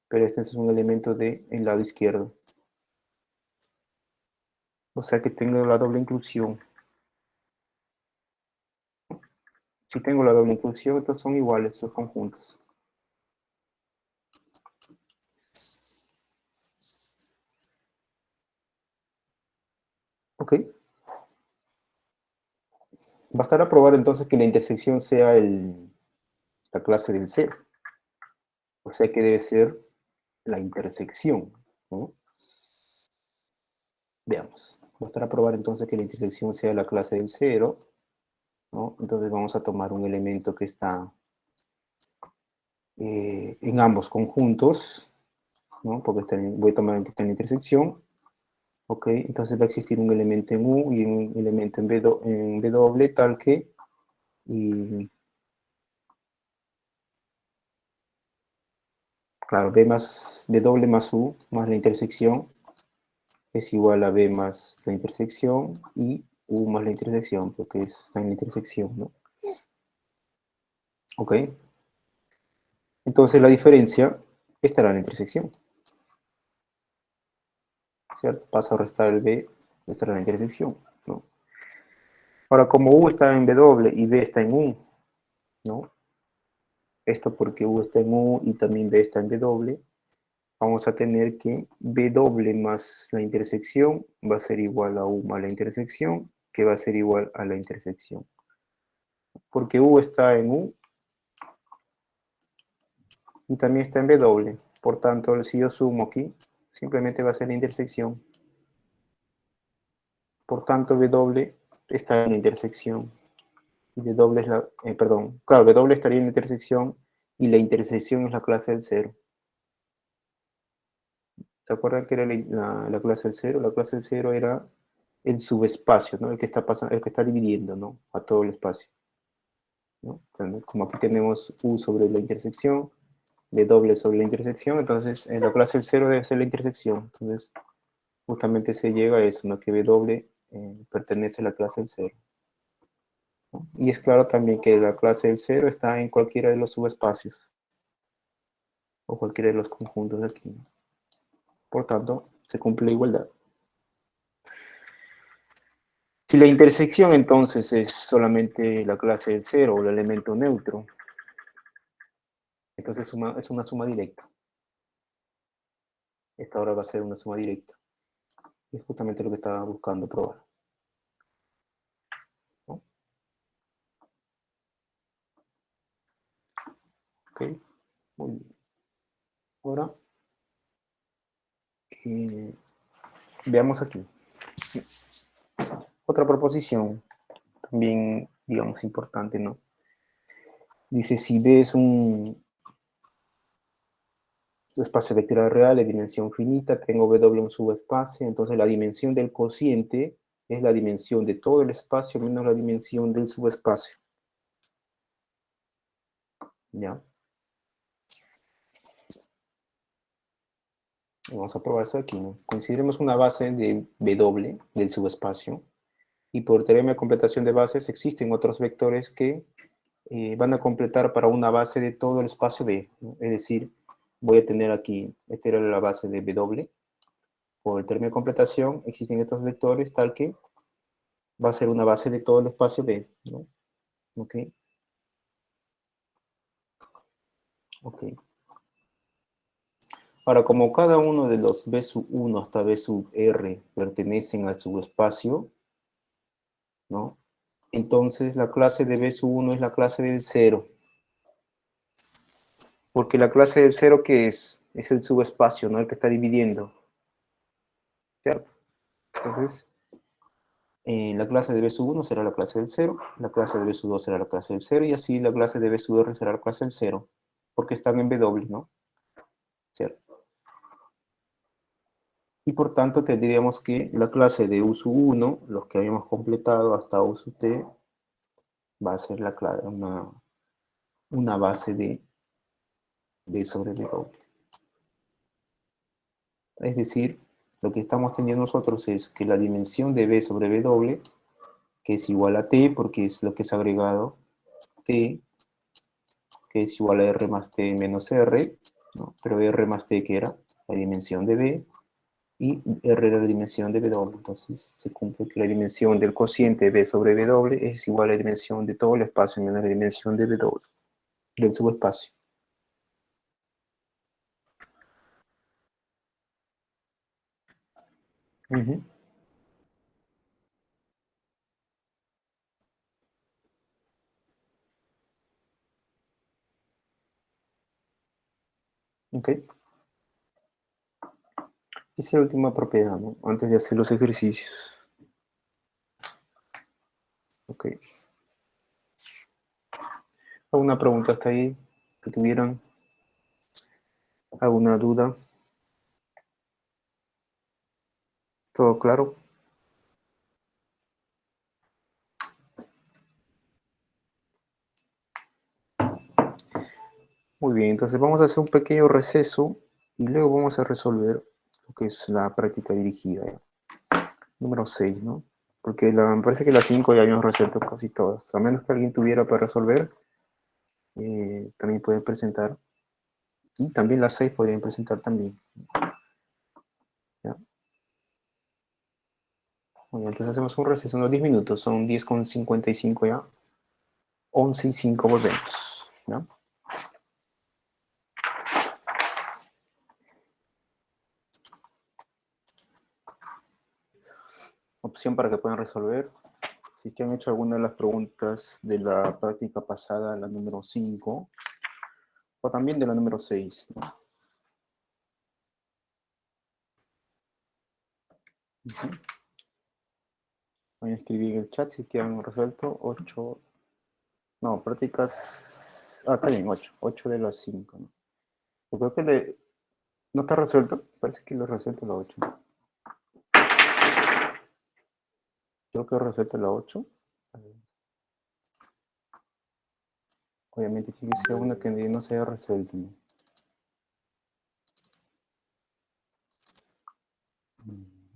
Speaker 1: Pero este es un elemento del lado izquierdo. O sea que tengo la doble inclusión. Si tengo la doble inclusión, estos son iguales, estos conjuntos. ¿Ok? Bastará probar entonces que la intersección sea la clase del cero. O sea que debe ser la intersección, ¿no? Veamos. Bastará probar entonces que la intersección sea la clase del cero, ¿no? Entonces vamos a tomar un elemento que está en ambos conjuntos, ¿no? Porque voy a tomar el que está en la intersección. Ok, entonces va a existir un elemento en U y un elemento en W, tal que y claro, B más W más U más la intersección es igual a B más la intersección y U más la intersección, porque está en la intersección, ¿no? ¿Ok? Entonces la diferencia estará en la intersección, ¿cierto? Pasa a restar el B, estará en la intersección, ¿no? Ahora, como U está en W y B está en U, ¿no? Esto porque U está en U y también B está en W, vamos a tener que W más la intersección va a ser igual a U más la intersección, que va a ser igual a la intersección. Porque U está en U y también está en W. Por tanto, si yo sumo aquí, simplemente va a ser la intersección. Por tanto, W está en la intersección. Y W es la, perdón, claro, W estaría en la intersección y la intersección es la clase del cero. ¿Se acuerdan que era la clase del cero? La clase del cero era el subespacio, ¿no? El que está pasando, el que está dividiendo, ¿no? A todo el espacio, ¿no? Entonces, como aquí tenemos U sobre la intersección, W sobre la intersección, entonces en la clase del cero debe ser la intersección. Entonces, justamente se llega a eso, ¿no? Que W pertenece a la clase del cero, ¿no? Y es claro también que la clase del cero está en cualquiera de los subespacios o cualquiera de los conjuntos de aquí, ¿no? Por tanto, se cumple la igualdad. Si la intersección entonces es solamente la clase del cero o el elemento neutro, entonces es una suma directa. Esta ahora va a ser una suma directa. Es justamente lo que estaba buscando probar, ¿no? Ok, muy bien. Ahora, veamos aquí. Otra proposición, también, digamos, importante, ¿no? Dice, si B es un espacio vectorial real de dimensión finita, tengo W un subespacio, entonces la dimensión del cociente es la dimensión de todo el espacio menos la dimensión del subespacio. ¿Ya? Vamos a probar eso aquí, ¿no? Consideremos una base de W del subespacio y por teorema de completación de bases existen otros vectores que van a completar para una base de todo el espacio B, ¿no? Es decir, voy a tener aquí, esta era la base de W, por el teorema de completación existen estos vectores tal que va a ser una base de todo el espacio B, ¿no? Ok, ok. Ahora, como cada uno de los B sub 1 hasta B sub R pertenecen al subespacio, ¿no? Entonces la clase de B sub 1 es la clase del cero. Porque la clase del cero, ¿qué es? Es el subespacio, ¿no? El que está dividiendo, ¿cierto? Entonces, la clase de B sub 1 será la clase del cero, la clase de B sub 2 será la clase del cero, y así la clase de B sub R será la clase del cero, porque están en W, ¿no? ¿Cierto? Y por tanto tendríamos que la clase de U sub 1, los que habíamos completado hasta U sub T, va a ser una base de B sobre W. Es decir, lo que estamos teniendo nosotros es que la dimensión de B sobre W, que es igual a T, porque es lo que es agregado, T, que es igual a R más T menos R, ¿no? Pero R más T, que era la dimensión de B, y R era la dimensión de W. Entonces se cumple que la dimensión del cociente B sobre W es igual a la dimensión de todo el espacio menos la dimensión de W, del subespacio. Uh-huh. Ok. Esa es la última propiedad, ¿no? Antes de hacer los ejercicios. Ok. ¿Alguna pregunta hasta ahí que tuvieran? ¿Alguna duda? ¿Todo claro? Muy bien, entonces vamos a hacer un pequeño receso y luego vamos a resolver lo que es la práctica dirigida. Número 6, ¿no? Porque me parece que las 5 ya habíamos resuelto casi todas. A menos que alguien tuviera para resolver, también pueden presentar. Y también las 6 podrían presentar también. ¿Ya? Bueno, entonces hacemos un receso unos 10 minutos. Son 10:55 ya. 11:05 volvemos. ¿Ya? Opción para que puedan resolver. Si es que han hecho alguna de las preguntas de la práctica pasada, la número 5, o también de la número 6, ¿no? Voy a escribir en el chat si es que han resuelto 8. No, prácticas. Ah, está bien, 8. 8 de las 5, ¿no? Yo creo que ¿no está resuelto? Parece que lo he resuelto la 8. Creo que he resuelto la 8. Obviamente tiene que ser una que no se haya resuelto, ¿no?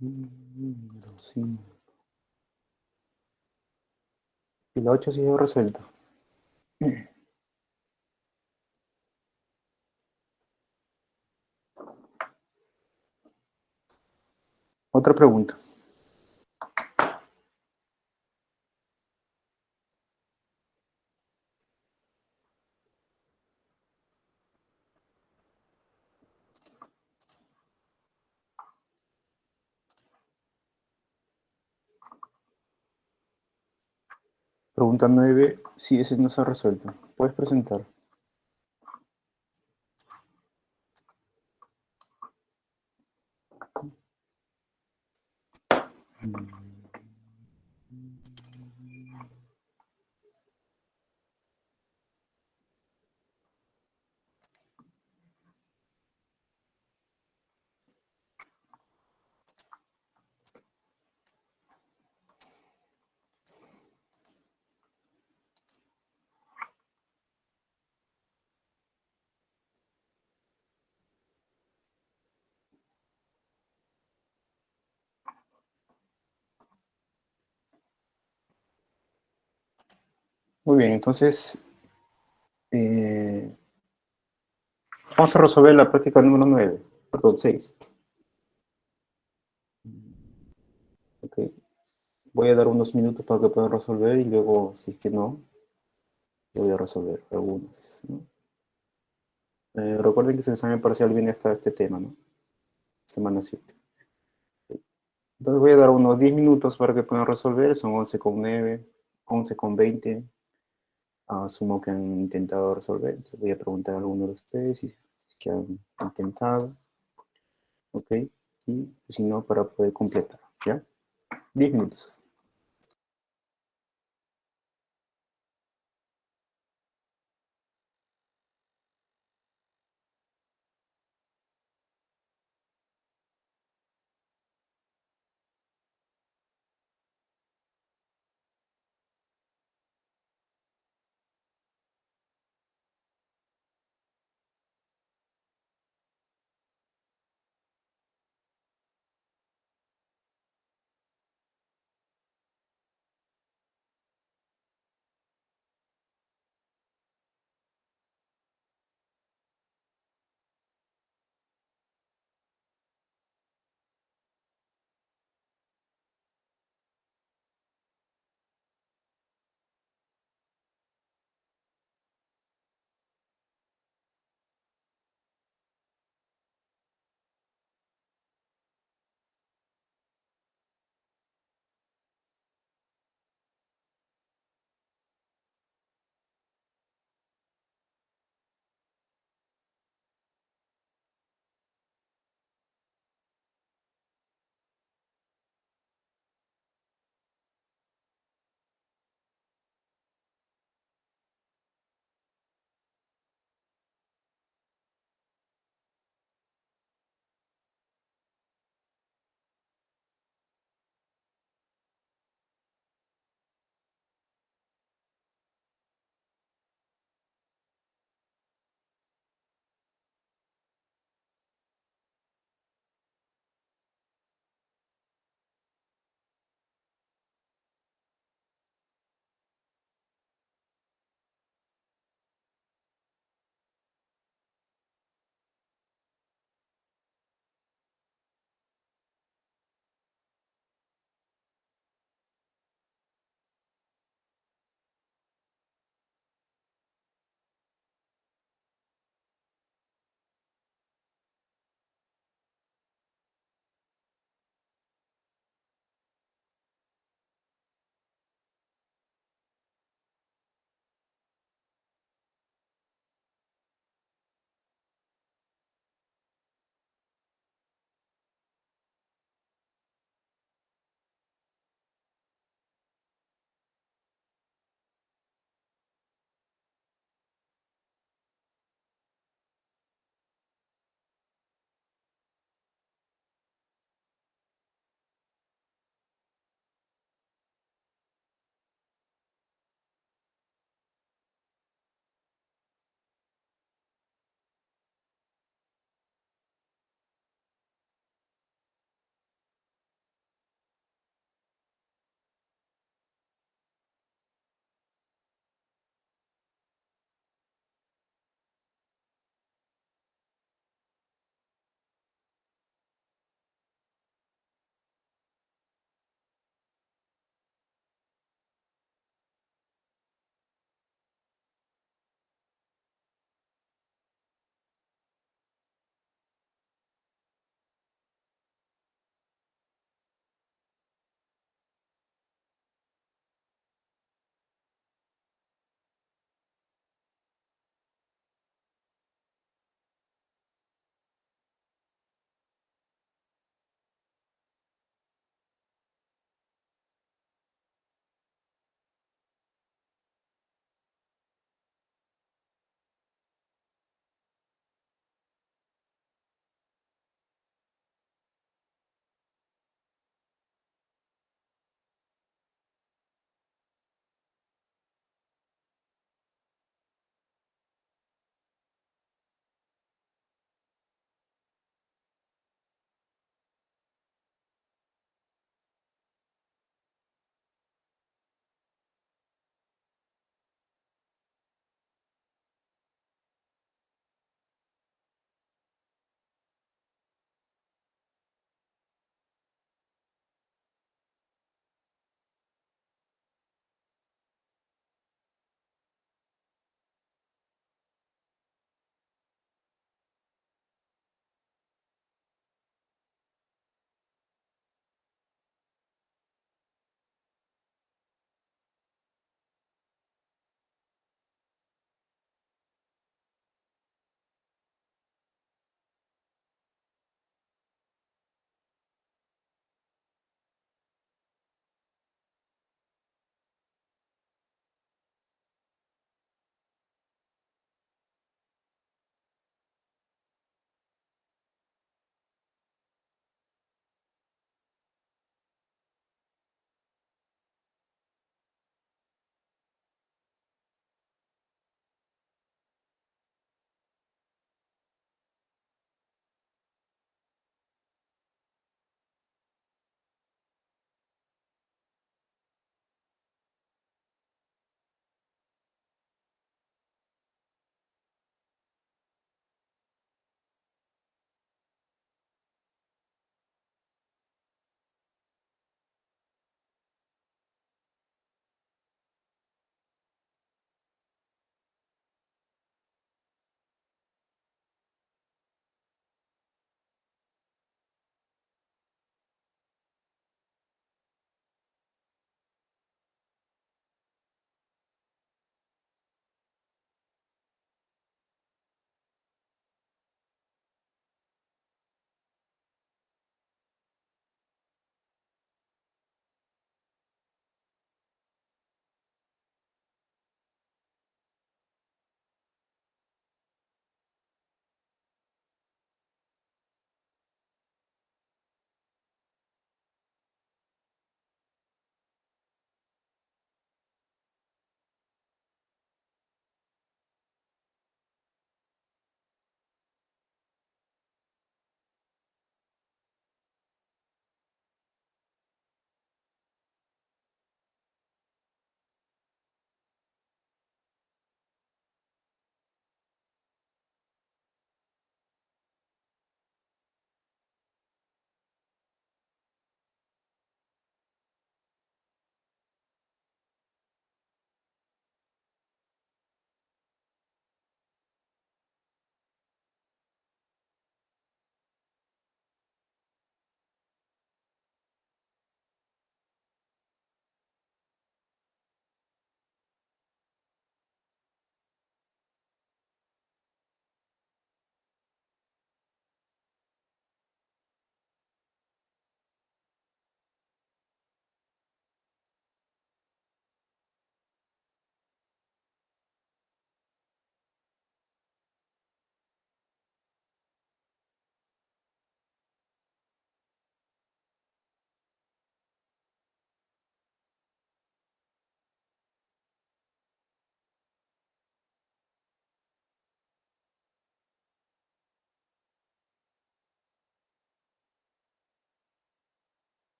Speaker 1: Número 5. Y la 8 sí se ha resuelto. Otra pregunta. Pregunta 9. Sí, ese no se ha resuelto. Puedes presentar. Muy bien, entonces vamos a resolver la práctica número 9. Perdón, 6. Ok. Voy a dar unos minutos para que puedan resolver y luego, si es que no, voy a resolver algunas, ¿no? Recuerden que su examen parcial viene hasta este tema, ¿no? Semana 7. Entonces voy a dar unos 10 minutos para que puedan resolver. Son 11:09, 11:20. Asumo que han intentado resolver. Entonces voy a preguntar a alguno de ustedes si es que han intentado. Ok. Y si no, para poder completar. ¿Ya? 10 minutos.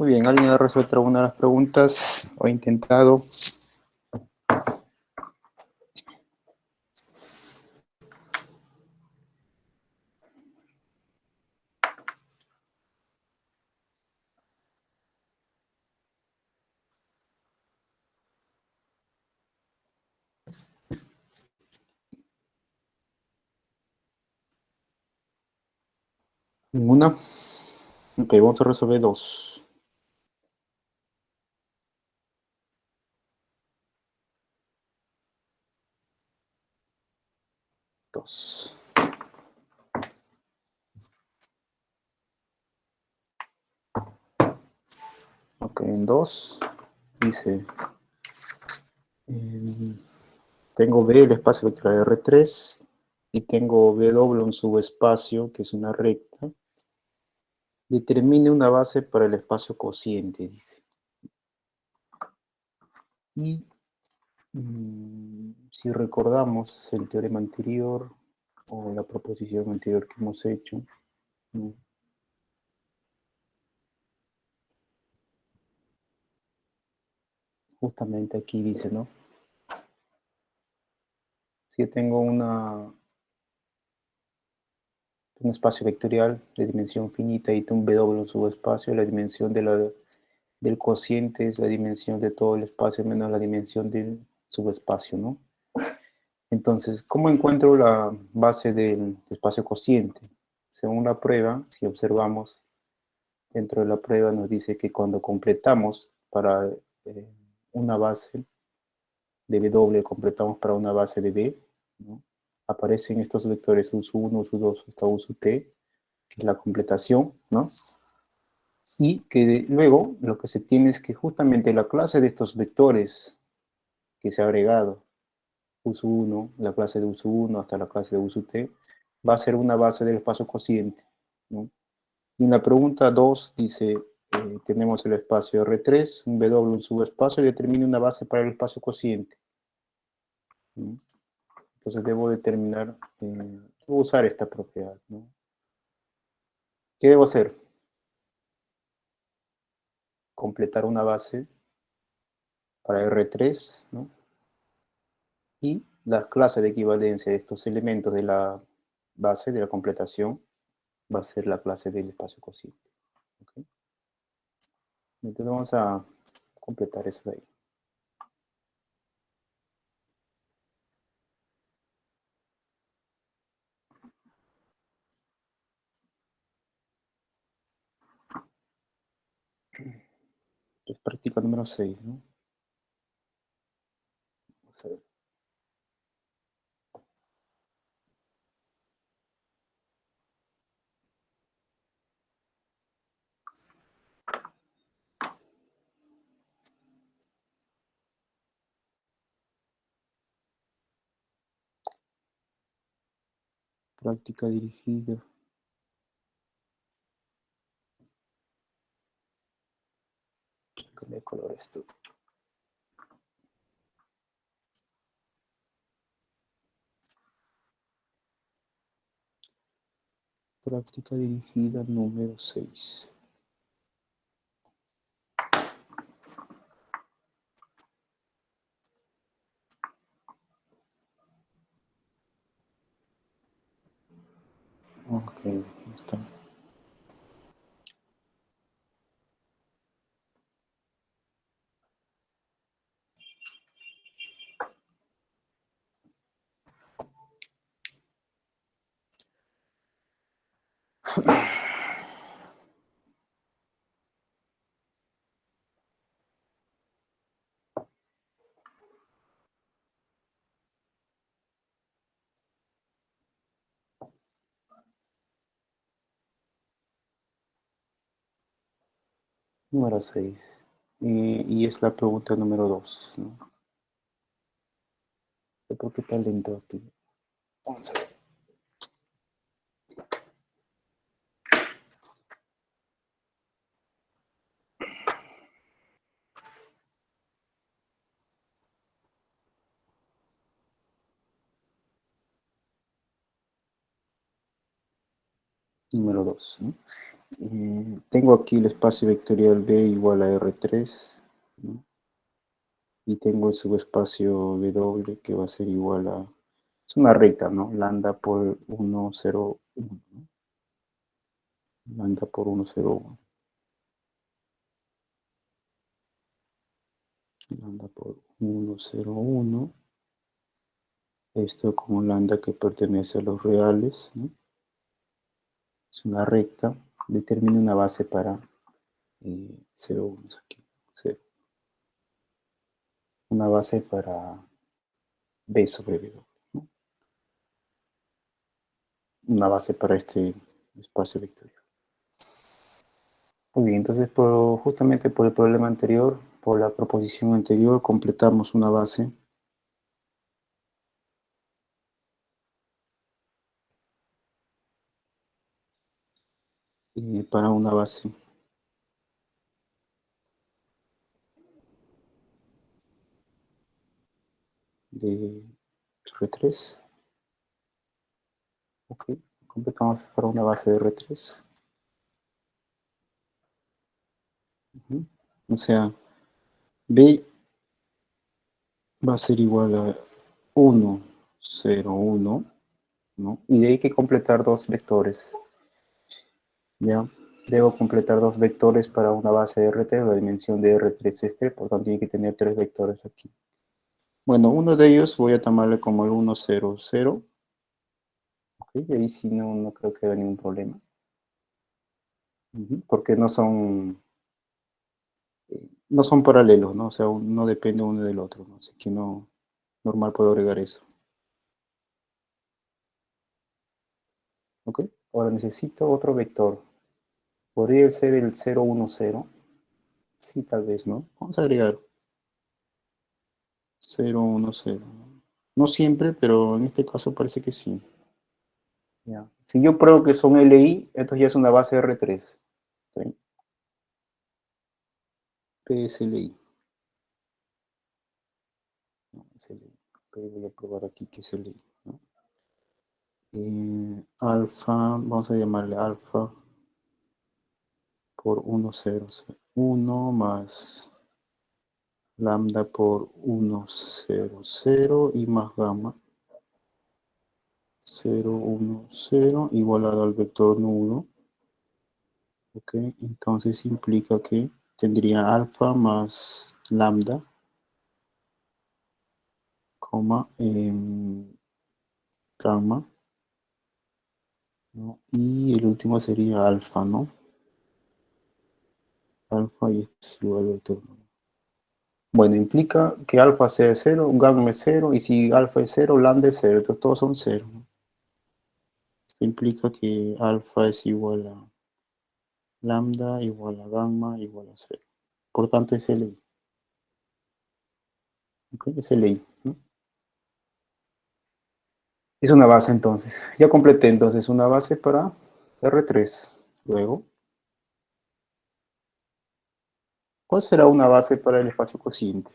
Speaker 1: Muy bien, ¿alguien ha resuelto alguna de las preguntas o ha intentado? ¿Ninguna? Ok, vamos a resolver dos. Dos. Ok, en dos dice, tengo B, el espacio vectorial R3, y tengo W, un subespacio, que es una recta. Determine una base para el espacio cociente, dice. Y si recordamos el teorema anterior, o la proposición anterior que hemos hecho, ¿no? Justamente aquí dice, ¿no? Si yo tengo un espacio vectorial de dimensión finita y un W subespacio, la dimensión del cociente es la dimensión de todo el espacio menos la dimensión del subespacio, ¿no? Entonces, ¿cómo encuentro la base del espacio cociente? Según la prueba, si observamos, dentro de la prueba nos dice que cuando completamos para una base de W, completamos para una base de B, ¿no? Aparecen estos vectores US1, US2 hasta UST, que es la completación, ¿no? Y que luego lo que se tiene es que justamente la clase de estos vectores que se ha agregado, US1, la clase de US1 hasta la clase de UST, va a ser una base del espacio cociente, ¿no? Y en la pregunta 2 dice, tenemos el espacio R3, un W, un subespacio, y determina una base para el espacio cociente, ¿no? Entonces debo determinar, debo usar esta propiedad, ¿no? ¿Qué debo hacer? Completar una base para R3, ¿no? Y la clase de equivalencia de estos elementos de la base, de la completación, va a ser la clase del espacio cociente. ¿Okay? Entonces vamos a completar eso de ahí. Es práctica número 6, ¿no? Vamos a ver. Práctica dirigida. Cambiar de color esto. Práctica dirigida número 6. Ok, está. Número 6. Y es la pregunta número 2, ¿no? ¿Por qué está lento aquí? Vamos a ver. Número 2, ¿no? Tengo aquí el espacio vectorial B igual a R3, ¿no? Y tengo el subespacio W que va a ser igual a, es una recta, ¿no? Lambda por 1, 0, 1, ¿no? Lambda por 1, 0, 1. Lambda por 1, 0, 1. Esto como lambda que pertenece a los reales, ¿no? Es una recta. Determine una base para 0, 1 aquí. 0. Una base para B sobre B, ¿no? Una base para este espacio vectorial. Muy bien, entonces justamente por el problema anterior, por la proposición anterior, completamos una base para una base de R3. Ok, completamos para una base de R3. O sea, B va a ser igual a 1, 0, 1, ¿no? Y de ahí hay que completar dos vectores, ¿ya? Debo completar dos vectores para una base de R3, la dimensión de R3 es 3, por tanto tiene que tener tres vectores aquí. Bueno, uno de ellos voy a tomarle como el 1, 0, 0. Ok, y ahí sí no creo que haya ningún problema. Porque no son paralelos, ¿no? O sea, no depende uno del otro, ¿no? Así que no, normal puedo agregar eso. Ok, ahora necesito otro vector. ¿Podría ser el 0, 1, 0? Sí, tal vez, ¿no? Vamos a agregar 0, 1, 0. No siempre, pero en este caso parece que sí. Ya. Si yo pruebo que son LI, esto ya es una base R3. ¿Sí? PSLI. No, SLI. Ok, voy a probar aquí que es LI, ¿no? Alfa, vamos a llamarle alfa por 1, 0, 1 más lambda por 1, 0, 0 y más gamma 0, 1, 0 igualado al vector nulo. Ok, entonces implica que tendría alfa más lambda, coma, gamma, ¿no? Y el último sería alfa, ¿no? Alfa y es igual al vector nulo. Bueno, implica que alfa sea 0, gamma es 0, y si alfa es 0, lambda es 0, entonces todos son 0, ¿no? Esto implica que alfa es igual a lambda, igual a gamma, igual a 0. Por tanto, es LI. Okay, es LI, ¿no? Es una base entonces. Ya completé entonces una base para R3. Luego, ¿cuál será una base para el espacio cociente?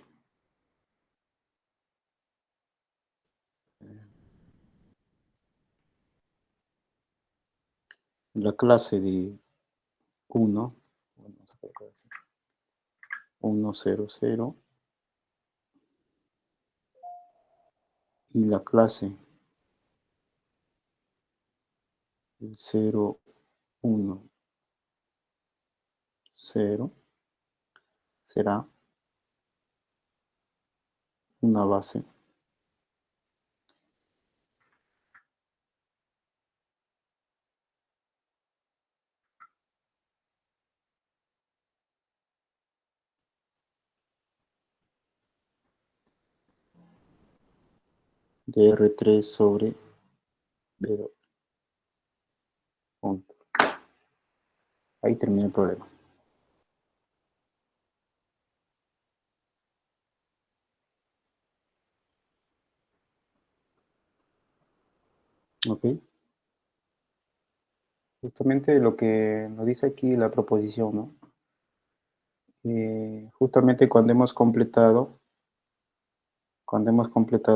Speaker 1: La clase de 1, 1, 0, 0, y la clase del 0, 1, 0 será una base de R3 sobre B2. Punto. Ahí termina el problema. ¿Ok? Justamente lo que nos dice aquí la proposición, ¿no? Justamente cuando hemos completado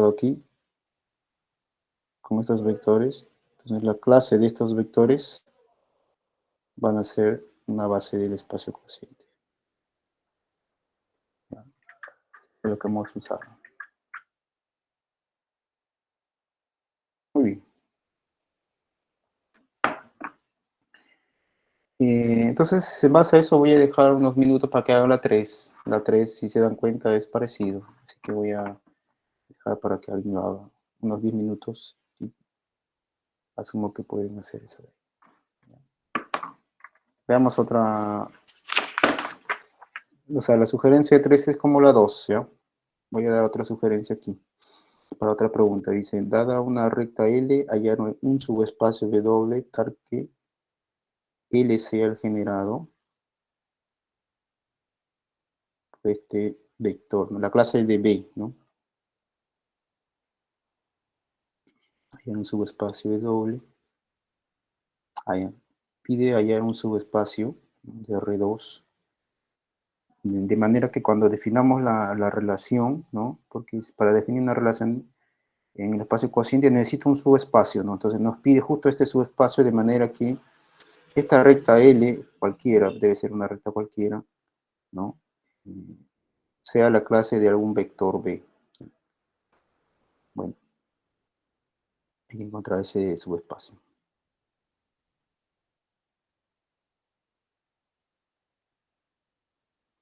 Speaker 1: aquí con estos vectores, entonces la clase de estos vectores van a ser una base del espacio cociente. ¿Ya? Es lo que hemos usado. Muy bien. Entonces, en base a eso voy a dejar unos minutos para que haga la 3. La 3, si se dan cuenta, es parecido. Así que voy a dejar para que alguien lo haga. Unos 10 minutos. Y asumo que pueden hacer eso. Veamos otra. O sea, la sugerencia de 3 es como la 2, ¿ya? Voy a dar otra sugerencia aquí. Para otra pregunta. Dice, dada una recta L, hallar un subespacio W tal que L sea el generado por este vector, ¿no? La clase de B, ¿no? Hallar un subespacio W. Pide hallar un subespacio de R2, de manera que cuando definamos la relación, ¿no? Porque para definir una relación en el espacio cociente necesita un subespacio, ¿no? Entonces nos pide justo este subespacio de manera que esta recta L, cualquiera, debe ser una recta cualquiera, ¿no? Sea la clase de algún vector B. Bueno, hay que encontrar ese subespacio.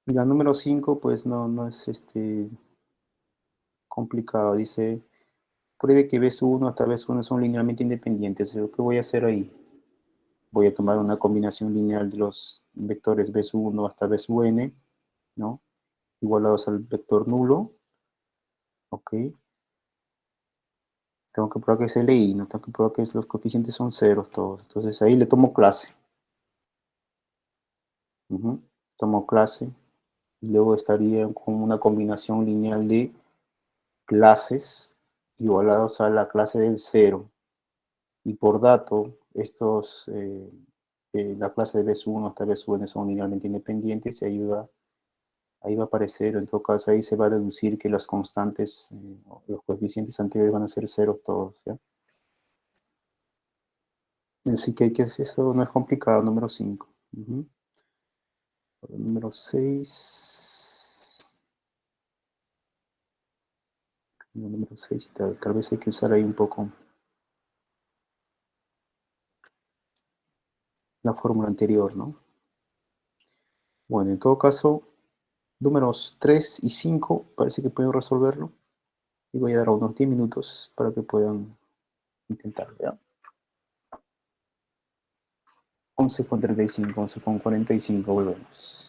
Speaker 1: Y la número 5, pues no es complicado. Dice, pruebe que B1 hasta B1 son linealmente independientes. ¿Qué voy a hacer ahí? Voy a tomar una combinación lineal de los vectores B1 hasta B1n, ¿no? Igualados al vector nulo, ¿ok? Tengo que probar que es LI, no tengo que probar que los coeficientes son ceros todos. Entonces ahí le tomo clase. Tomo clase. Y luego estaría con una combinación lineal de clases igualados a la clase del cero. Y por dato, la clase de B1 hasta B1 son linealmente independientes y ahí va a aparecer, en todo caso, ahí se va a deducir que las constantes, los coeficientes anteriores van a ser ceros todos, ¿ya? Así que eso no es complicado, número 5. Número 6. Número 6, tal vez hay que usar ahí un poco la fórmula anterior, ¿no? Bueno, en todo caso, números 3 y 5 parece que pueden resolverlo. Y voy a dar unos 10 minutos para que puedan intentarlo, ¿ya? 11:35, 11:45, volvemos.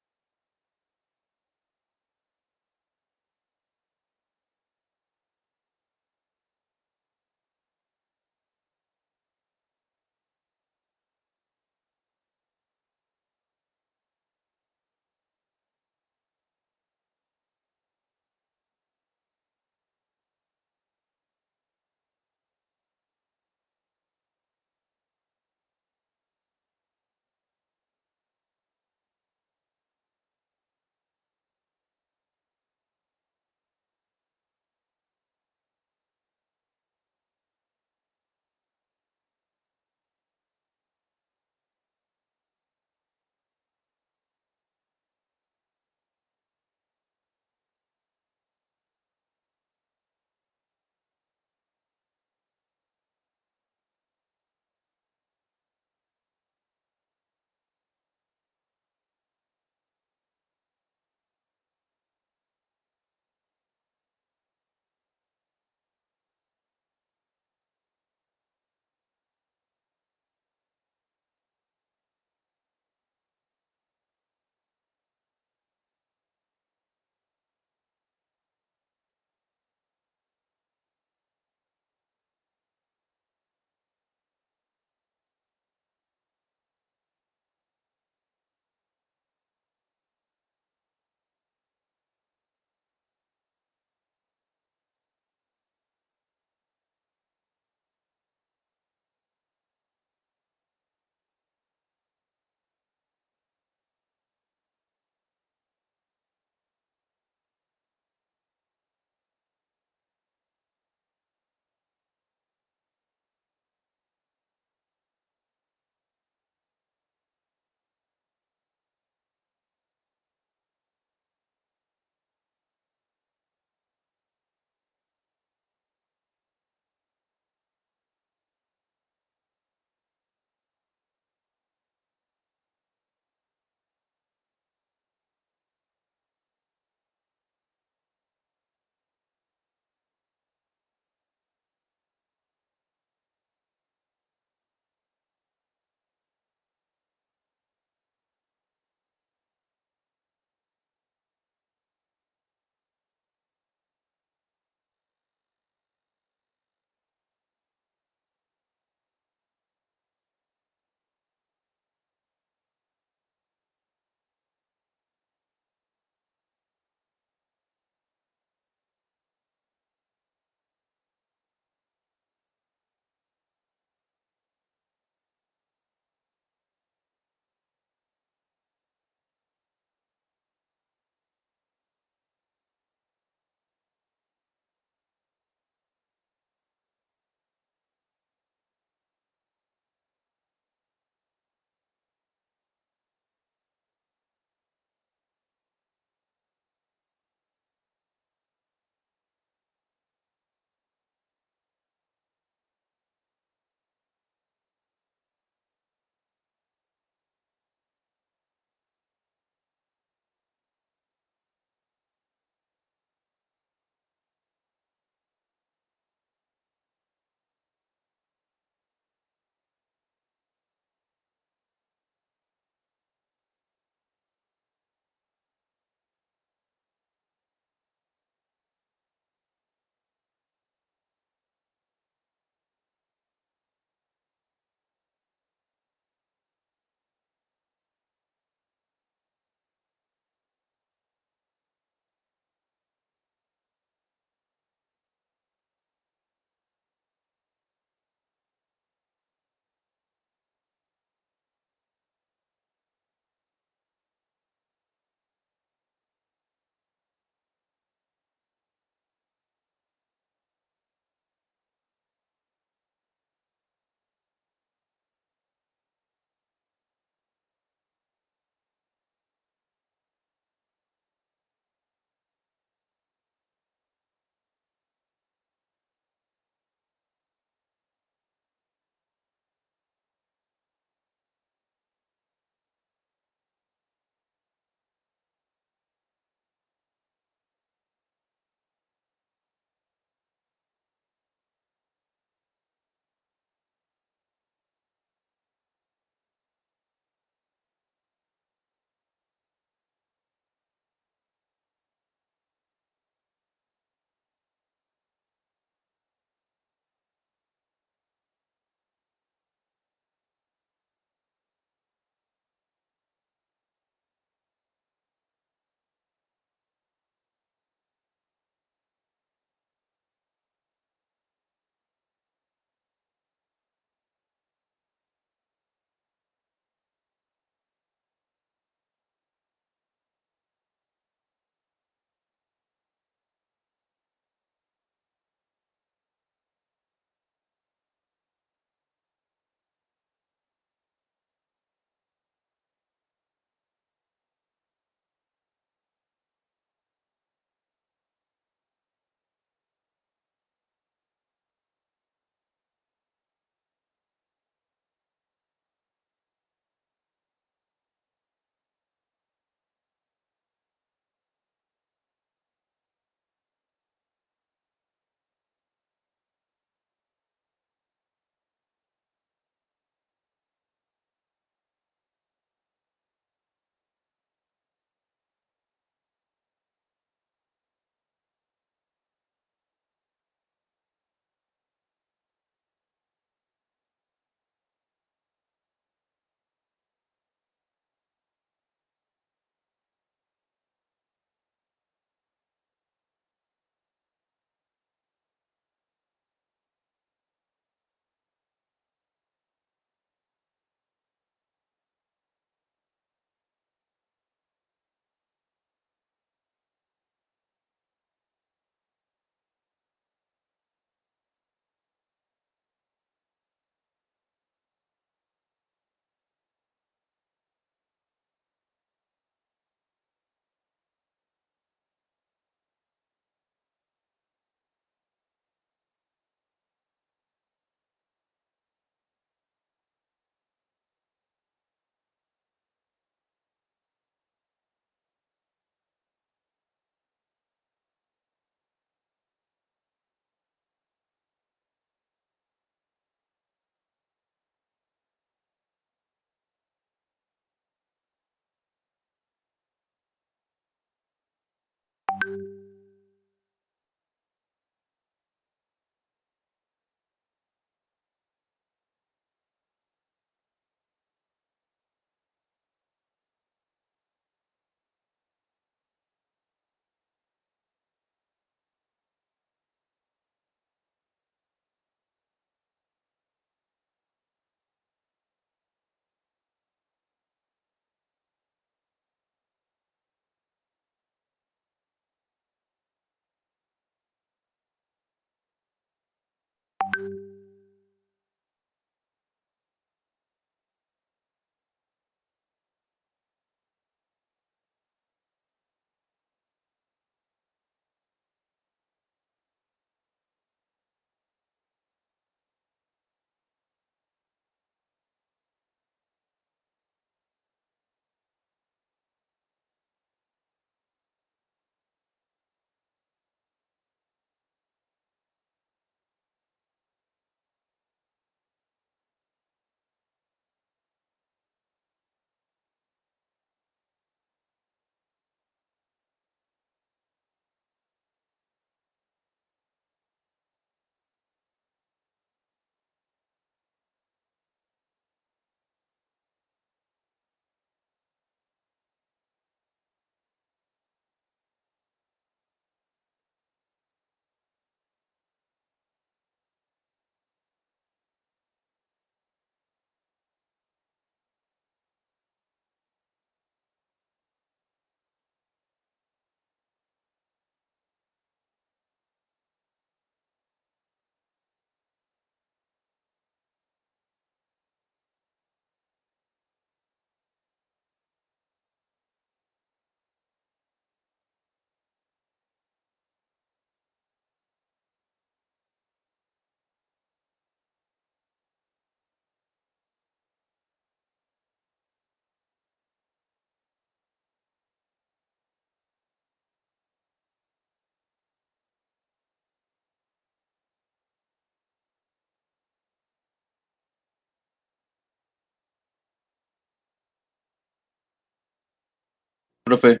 Speaker 3: Profe,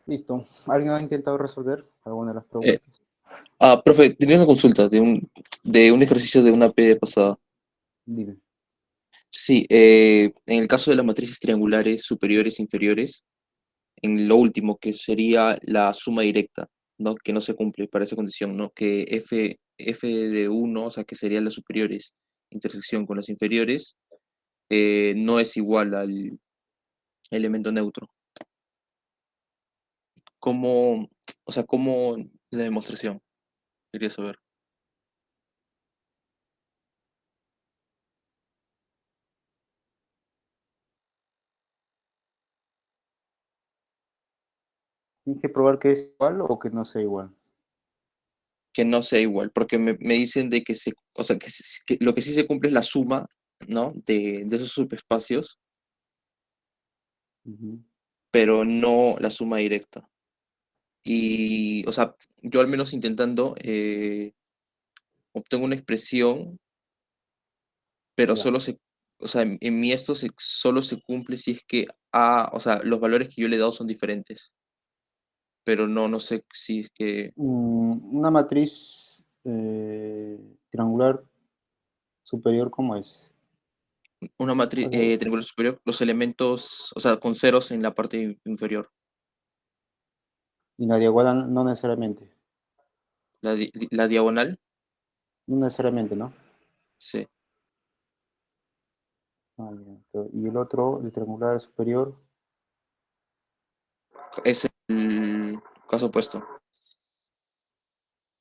Speaker 1: Listo. ¿Alguien ha intentado resolver alguna de las
Speaker 3: eh,
Speaker 1: preguntas?
Speaker 3: profe, tenía una consulta de un ejercicio de una P pasada.
Speaker 1: Dime.
Speaker 3: Sí, en el caso de las matrices triangulares superiores e inferiores, en lo último, que sería la suma directa, ¿no? Que no se cumple para esa condición, ¿no? Que f de uno, o sea, que serían las superiores, intersección con las inferiores, no es igual al elemento neutro. ¿Cómo, o sea, cómo la demostración? Quería saber.
Speaker 1: ¿Tienes que probar que es igual o que no sea igual?
Speaker 3: Que no sea igual, porque me dicen de que o sea, que lo que sí se cumple es la suma, ¿no? De esos subespacios,
Speaker 1: Ujú.
Speaker 3: pero no la suma directa. Y, o sea, yo al menos intentando, obtengo una expresión, pero
Speaker 1: Ya.
Speaker 3: o sea, en mí esto solo se cumple si es que A, o sea, los valores que yo le he dado son diferentes, pero no sé si es que
Speaker 1: Una matriz triangular superior, ¿cómo es?
Speaker 3: una matriz
Speaker 1: A ver.
Speaker 3: triangular superior, los elementos, o sea, con ceros en la parte inferior,
Speaker 1: Y la diagonal no necesariamente.
Speaker 3: la diagonal,
Speaker 1: No necesariamente, ¿no?
Speaker 3: sí,
Speaker 1: Ah, ya. Y el otro, el triangular superior,
Speaker 3: es el caso opuesto.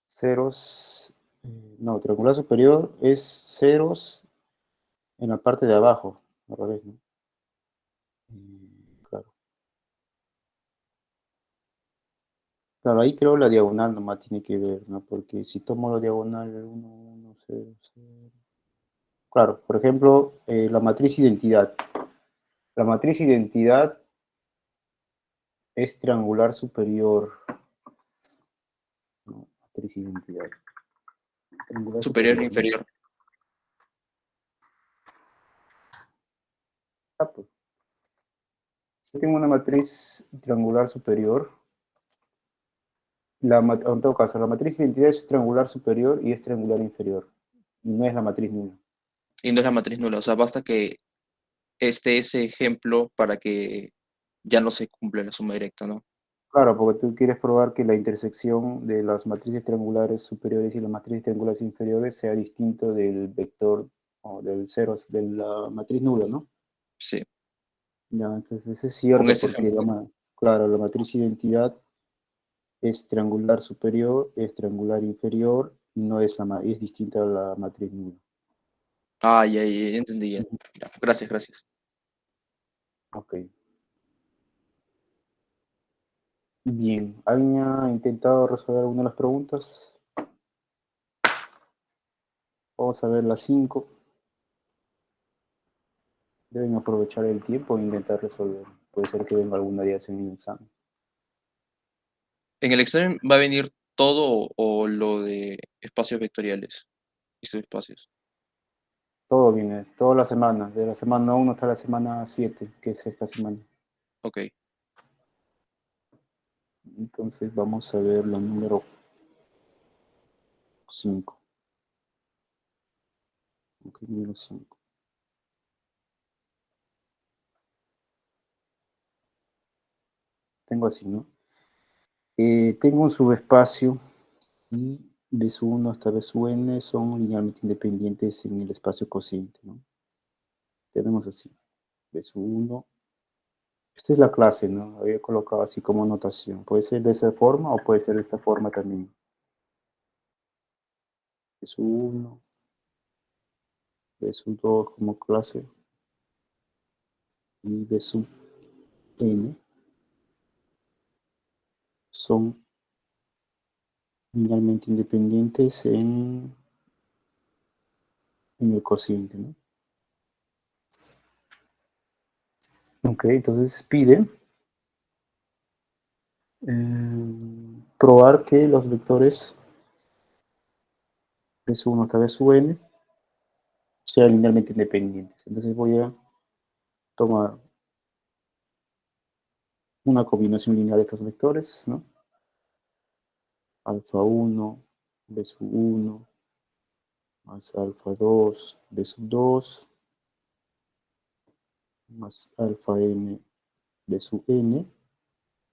Speaker 1: ceros. No, triangular superior es ceros en la parte de abajo. Al revés, ¿no? Claro. Claro, ahí creo la diagonal nomás tiene que ver, ¿no? Porque si tomo la diagonal 1, 1, 0, 0. Claro, por ejemplo, la matriz identidad. La matriz identidad es triangular superior. No, matriz identidad. Triangular
Speaker 3: Superior e
Speaker 1: superior, ¿no?
Speaker 3: inferior.
Speaker 1: Ah, pues. Si tengo una matriz triangular superior, en todo caso, la matriz identidad es triangular superior y es triangular inferior. Y no es la matriz nula.
Speaker 3: Y no es la matriz nula. O sea, basta que esté ese ejemplo para que ya no se cumpla la suma directa, ¿no?
Speaker 1: Claro, porque tú quieres probar que la intersección de las matrices triangulares superiores y las matrices triangulares inferiores sea distinto del vector o del cero, de la matriz nula, ¿no?
Speaker 3: Sí,
Speaker 1: Ya, entonces es
Speaker 3: con
Speaker 1: cierto
Speaker 3: ese
Speaker 1: porque,
Speaker 3: ejemplo.
Speaker 1: claro, la matriz identidad es triangular superior, es triangular inferior, y no es, es distinta a la matriz nula.
Speaker 3: Ah, ya entendí. Ya.
Speaker 1: Ujú.
Speaker 3: Ya, gracias, gracias.
Speaker 1: Ok. Bien, ¿alguien ha intentado resolver alguna de las preguntas? Vamos a ver las 5 Deben aprovechar el tiempo e intentar resolver. Puede ser que venga alguna día sin un examen.
Speaker 3: ¿En el examen va a venir todo o lo de espacios vectoriales y subespacios?
Speaker 1: Todo viene, toda la semana, de la semana 1 hasta la semana 7, que es esta semana.
Speaker 3: Ok.
Speaker 1: Entonces vamos a ver la número 5. Ok, número 5. Tengo así, ¿no? Tengo un subespacio y de su 1 hasta de su n son linealmente independientes en el espacio cociente, ¿no? Tenemos así, de su 1. Esta es la clase, ¿no? Había colocado así como notación. Puede ser de esa forma o puede ser de esta forma también. De su 1, de su 2 como clase y de su n son linealmente independientes en el cociente, ¿no? Ok, entonces pide probar que los vectores de su 1 hasta de su n sean linealmente independientes. Entonces voy a tomar una combinación lineal de estos vectores, ¿no? Alfa 1 de su 1 más alfa 2 de su 2 más alfa n de su n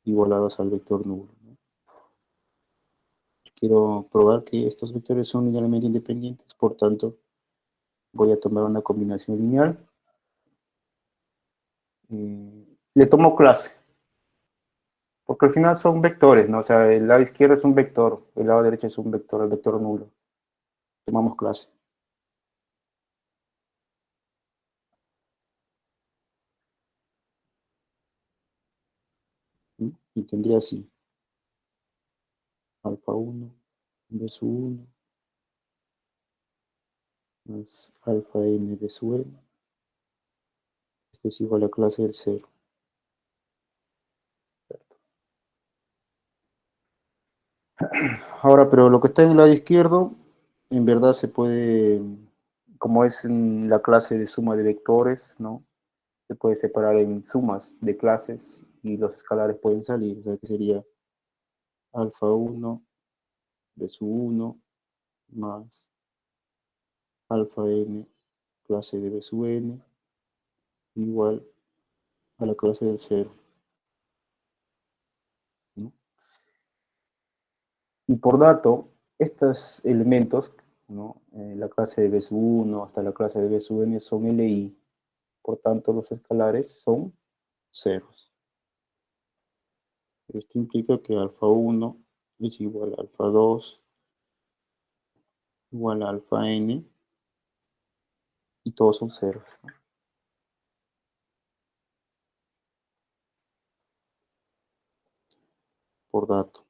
Speaker 1: igualados al vector nulo, ¿no? Quiero probar que estos vectores son linealmente independientes, por tanto voy a tomar una combinación lineal. Le tomo clase, porque al final son vectores, ¿no? O sea, el lado izquierdo es un vector, el lado derecho es un vector, el vector nulo. Tomamos clase. ¿Sí? Y tendría así, alfa 1 de su 1 más alfa n de su n. Esto es igual a clase del 0. Ahora, pero lo que está en el lado izquierdo, en verdad se puede, como es en la clase de suma de vectores, ¿no? Se puede separar en sumas de clases y los escalares pueden salir. O sea que sería alfa 1 de su 1 más alfa n clase de b sub n igual a la clase del 0, ¿no? Y por dato, estos elementos, ¿no? La clase de b sub 1 hasta la clase de b sub n son LI. Por tanto, los escalares son ceros. Esto implica que alfa 1 es igual a alfa 2 igual a alfa n y todos son ceros, ¿no? Por dato.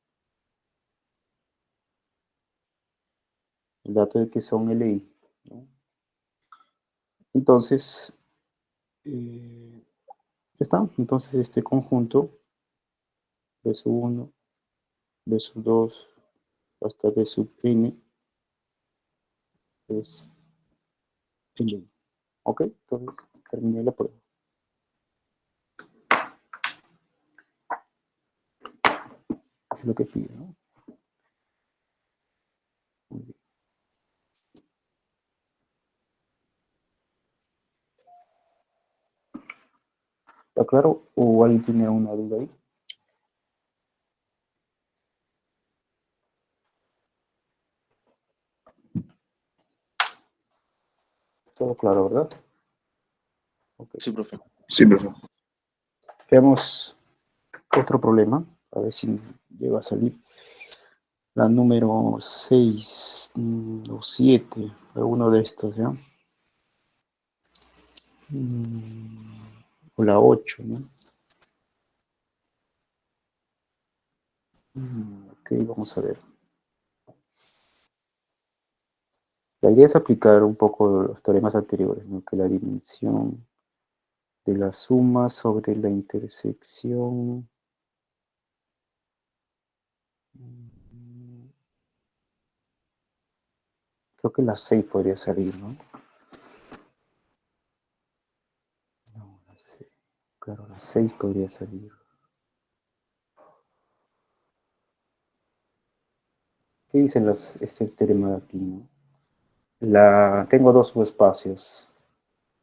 Speaker 1: El dato de que son LI, ¿no? Entonces, ya está. Entonces, este conjunto B sub 1, B sub 2 hasta B sub n es LI. ¿Ok? Entonces, terminé la prueba. Eso es lo que pide, ¿no? Muy bien. ¿Está claro? ¿O alguien tiene una duda ahí? Todo claro, ¿verdad? Ok.
Speaker 3: Sí, profe.
Speaker 2: Sí, profe.
Speaker 1: Veamos otro problema. A ver si llega a salir. La número 6 o 7, alguno de estos, ¿ya? O la 8, ¿no? Ok, vamos a ver. La idea es aplicar un poco los teoremas anteriores, ¿no? Que la dimensión de la suma sobre la intersección. Creo que la 6 podría salir, ¿no? No, la 6. Claro, la 6 podría salir. ¿Qué dicen este teorema de aquí, no? Tengo dos subespacios,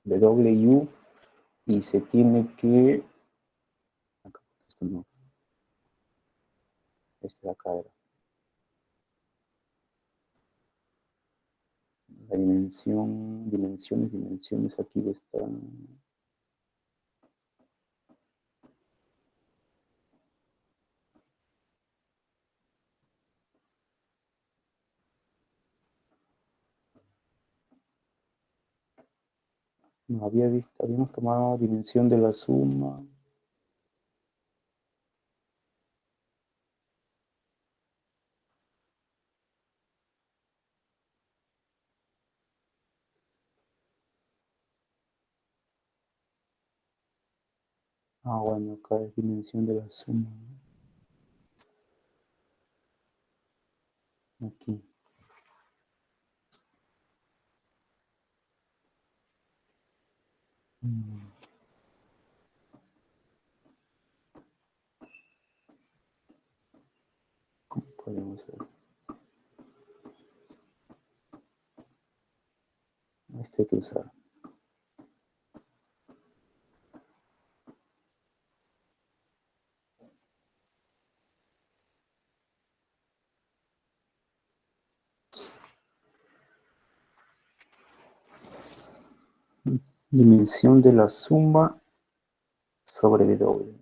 Speaker 1: W y U, y se tiene que... Esto no, este de acá era. La dimensiones aquí están. No, habíamos tomado dimensión de la suma. Bueno, acá es dimensión de la suma, ¿no? Aquí. ¿Cómo podemos ver? Este hay que usar. Dimensión de la suma sobre W.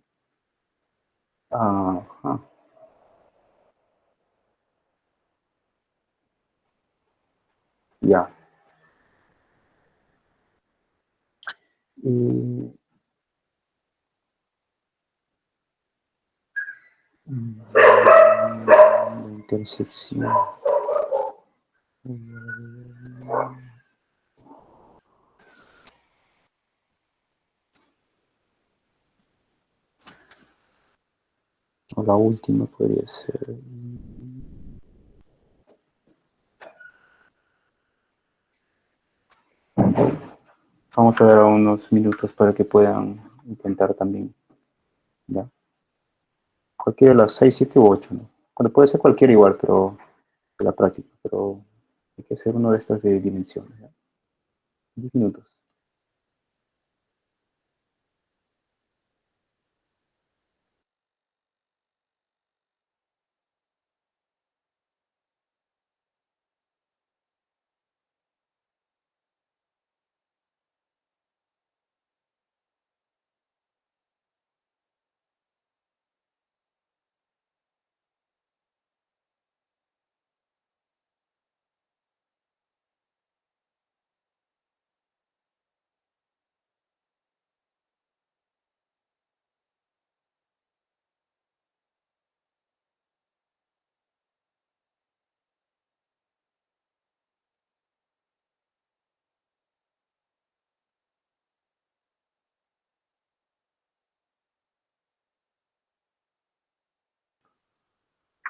Speaker 1: Ajá. Ya. Y, la intersección. O la última podría ser. Vamos a dar unos minutos para que puedan intentar también. ¿Ya? Cualquiera de las 6, 7 u 8, ¿no? Bueno, puede ser cualquiera igual, pero de la práctica, pero hay que hacer uno de estas de dimensiones. ¿Ya? 10 minutos.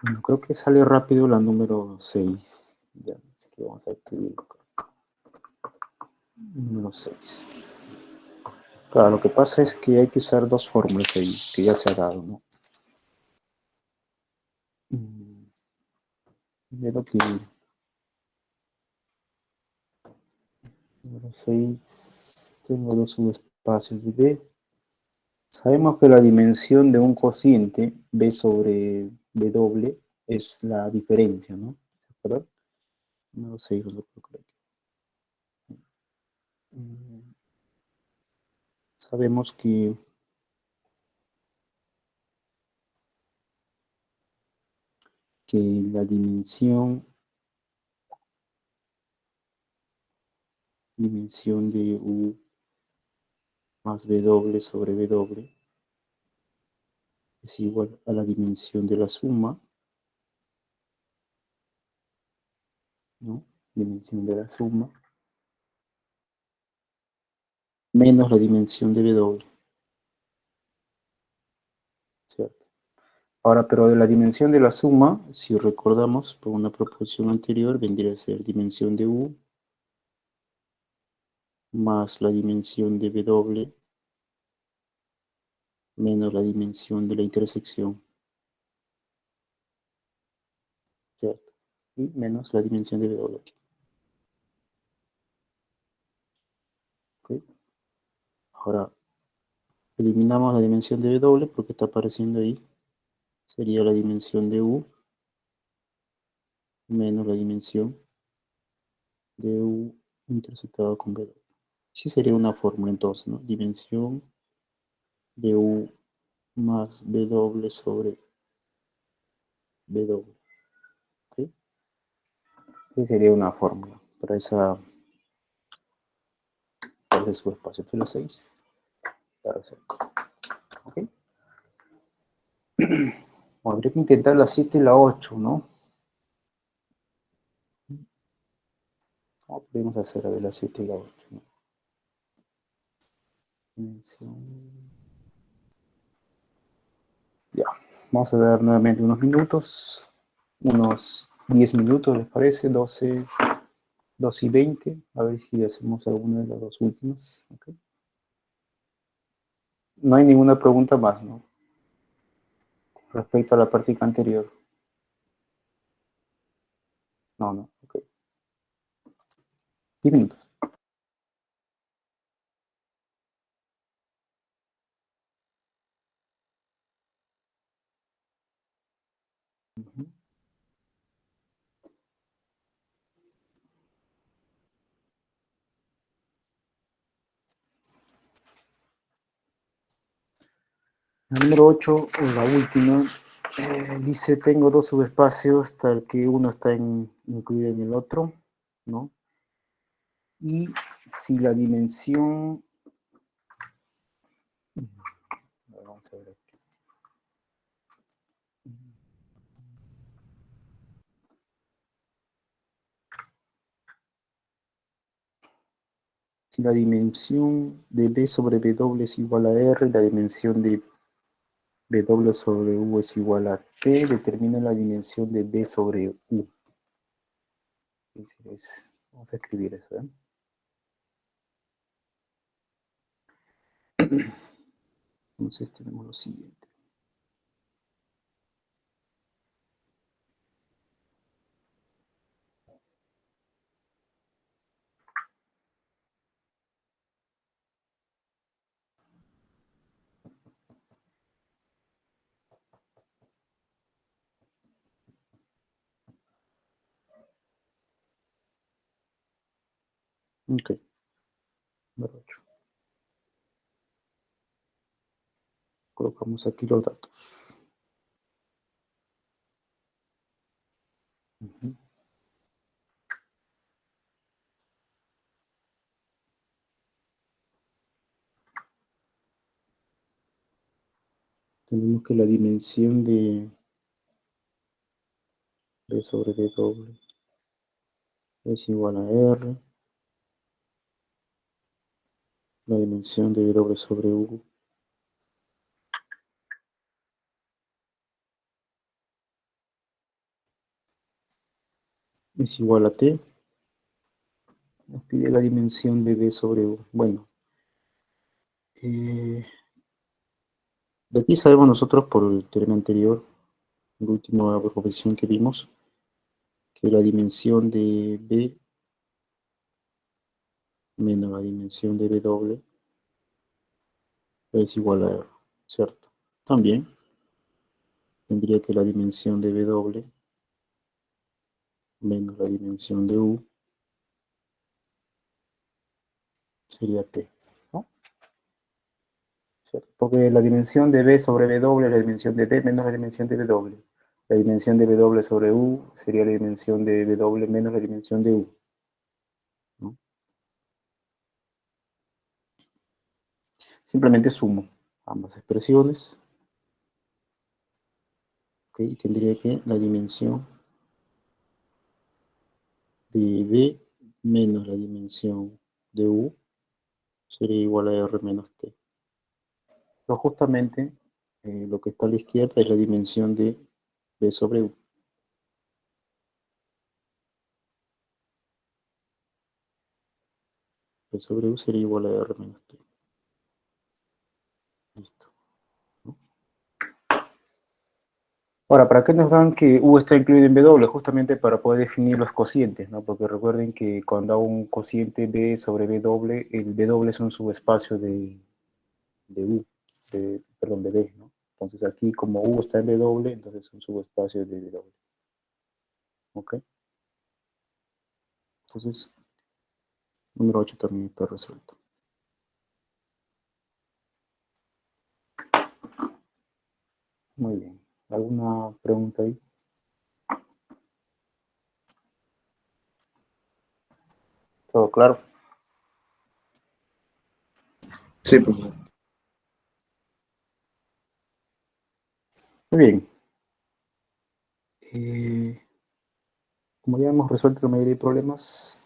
Speaker 1: Bueno, creo que sale rápido la número 6. Ya, así que vamos a escribir número 6. Claro, lo que pasa es que hay que usar dos fórmulas ahí, que ya se ha dado, ¿no? De lo que número 6, tengo dos subespacios de B. Sabemos que la dimensión de un cociente B sobre W es la diferencia, ¿no? ¿De acuerdo? Número 6 lo coloco aquí. Sabemos que la dimensión de U más W sobre W es igual a la dimensión de la suma, ¿no? Dimensión de la suma menos la dimensión de W. ¿Cierto? Ahora, pero de la dimensión de la suma, si recordamos por una proposición anterior, vendría a ser dimensión de U más la dimensión de W menos la dimensión de la intersección. ¿Cierto? Y menos la dimensión de W aquí. ¿Ok? Ahora, eliminamos la dimensión de W porque está apareciendo ahí. Sería la dimensión de U menos la dimensión de U intersectado con W. Sí sería una fórmula entonces, ¿no? Dimensión de U más W sobre W. ¿Ok? Esa sería una fórmula para esa, para su espacio. ¿Tú la 6? Para hacer. ¿Ok? Bueno, habría que intentar la 7 y la 8, ¿no? Podemos hacer a ver la 7 y la 8, ¿no? Ya, vamos a dar nuevamente unos minutos, unos 10 minutos, ¿les parece? 12 y 20, a ver si hacemos alguna de las dos últimas. ¿Okay? No hay ninguna pregunta más, ¿no? Respecto a la práctica anterior. No, no, ok. 10 minutos. La número 8, la última, dice, tengo dos subespacios, tal que uno está incluido en el otro, ¿no? Y si la dimensión... Vamos a ver aquí. Si la dimensión de B sobre W es igual a R, y la dimensión de W sobre U es igual a T, determina la dimensión de B sobre U. Vamos a escribir eso, ¿eh? Entonces tenemos lo siguiente. Ok, número 8. Colocamos aquí los datos. Uh-huh. Tenemos que la dimensión de B sobre W es igual a R, la dimensión de W sobre U es igual a T. Nos pide la dimensión de B sobre U. Bueno, de aquí sabemos nosotros por el teorema anterior, la última proposición que vimos, que la dimensión de B menos la dimensión de W es igual a R, ¿cierto? También tendría que la dimensión de W menos la dimensión de U sería T, ¿no? ¿Cierto? Porque la dimensión de B sobre W es la dimensión de B menos la dimensión de W. La dimensión de W sobre U sería la dimensión de W menos la dimensión de U, ¿no? Simplemente sumo ambas expresiones. ¿Ok? Y tendría que la dimensión de B menos la dimensión de U sería igual a R menos T. Pero justamente lo que está a la izquierda es la dimensión de B sobre U. B sobre U sería igual a R menos T. Listo. Ahora, ¿para qué nos dan que U está incluido en W? Justamente para poder definir los cocientes, ¿no? Porque recuerden que cuando hago un cociente B sobre W, el W es un subespacio de U, perdón, de B, ¿no? Entonces aquí como U está en W, entonces es un subespacio de W. ¿Ok? Entonces, número 8 también está resuelto. Muy bien. ¿Alguna pregunta ahí? ¿Todo claro?
Speaker 2: Sí, profesor.
Speaker 1: Muy bien. Como ya hemos resuelto la mayoría de problemas,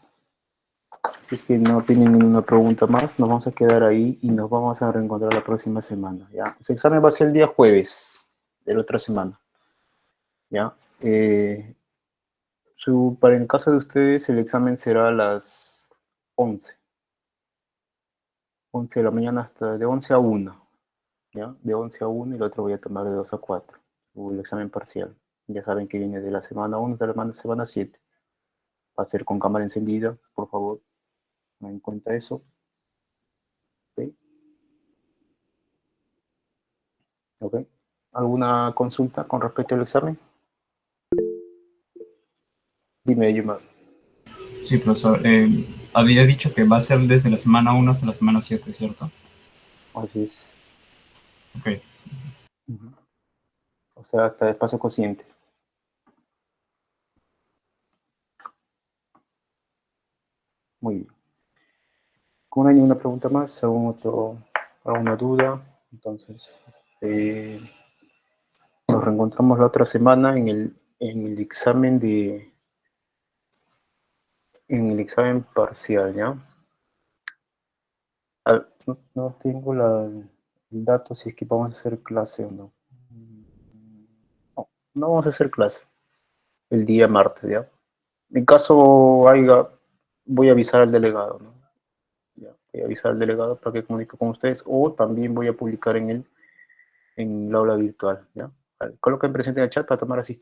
Speaker 1: si es que no tienen ninguna pregunta más, nos vamos a quedar ahí y nos vamos a reencontrar la próxima semana, ¿ya? Ese examen va a ser el día jueves de la otra semana, ¿ya? Para el caso de ustedes, el examen será a las 11 de la mañana hasta de 11 a 1, ¿ya? De 11 a 1 y el otro voy a tomar de 2 a 4, el examen parcial. Ya saben que viene de la semana 1 hasta la semana 7. Va a ser con cámara encendida, por favor, tengan en cuenta eso. ¿Ok? ¿Ok? ¿Alguna consulta con respecto al examen? Dime, Yuma.
Speaker 4: Sí, profesor. Había dicho que va a ser desde la semana 1 hasta la semana 7, ¿cierto?
Speaker 1: Así es.
Speaker 4: Ok.
Speaker 1: Ujú. O sea, hasta espacio consciente. Muy bien. Como no hay ninguna pregunta más, alguna duda, entonces nos reencontramos la otra semana en el examen parcial, ¿ya? No tengo el dato si es que vamos a hacer clase o no. No, no vamos a hacer clase el día martes, ¿ya? En caso haya, voy a avisar al delegado, ¿no? Ya, voy a avisar al delegado para que comunique con ustedes o también voy a publicar en el aula virtual, ¿ya? Coloquen presente en el chat para tomar asistencia.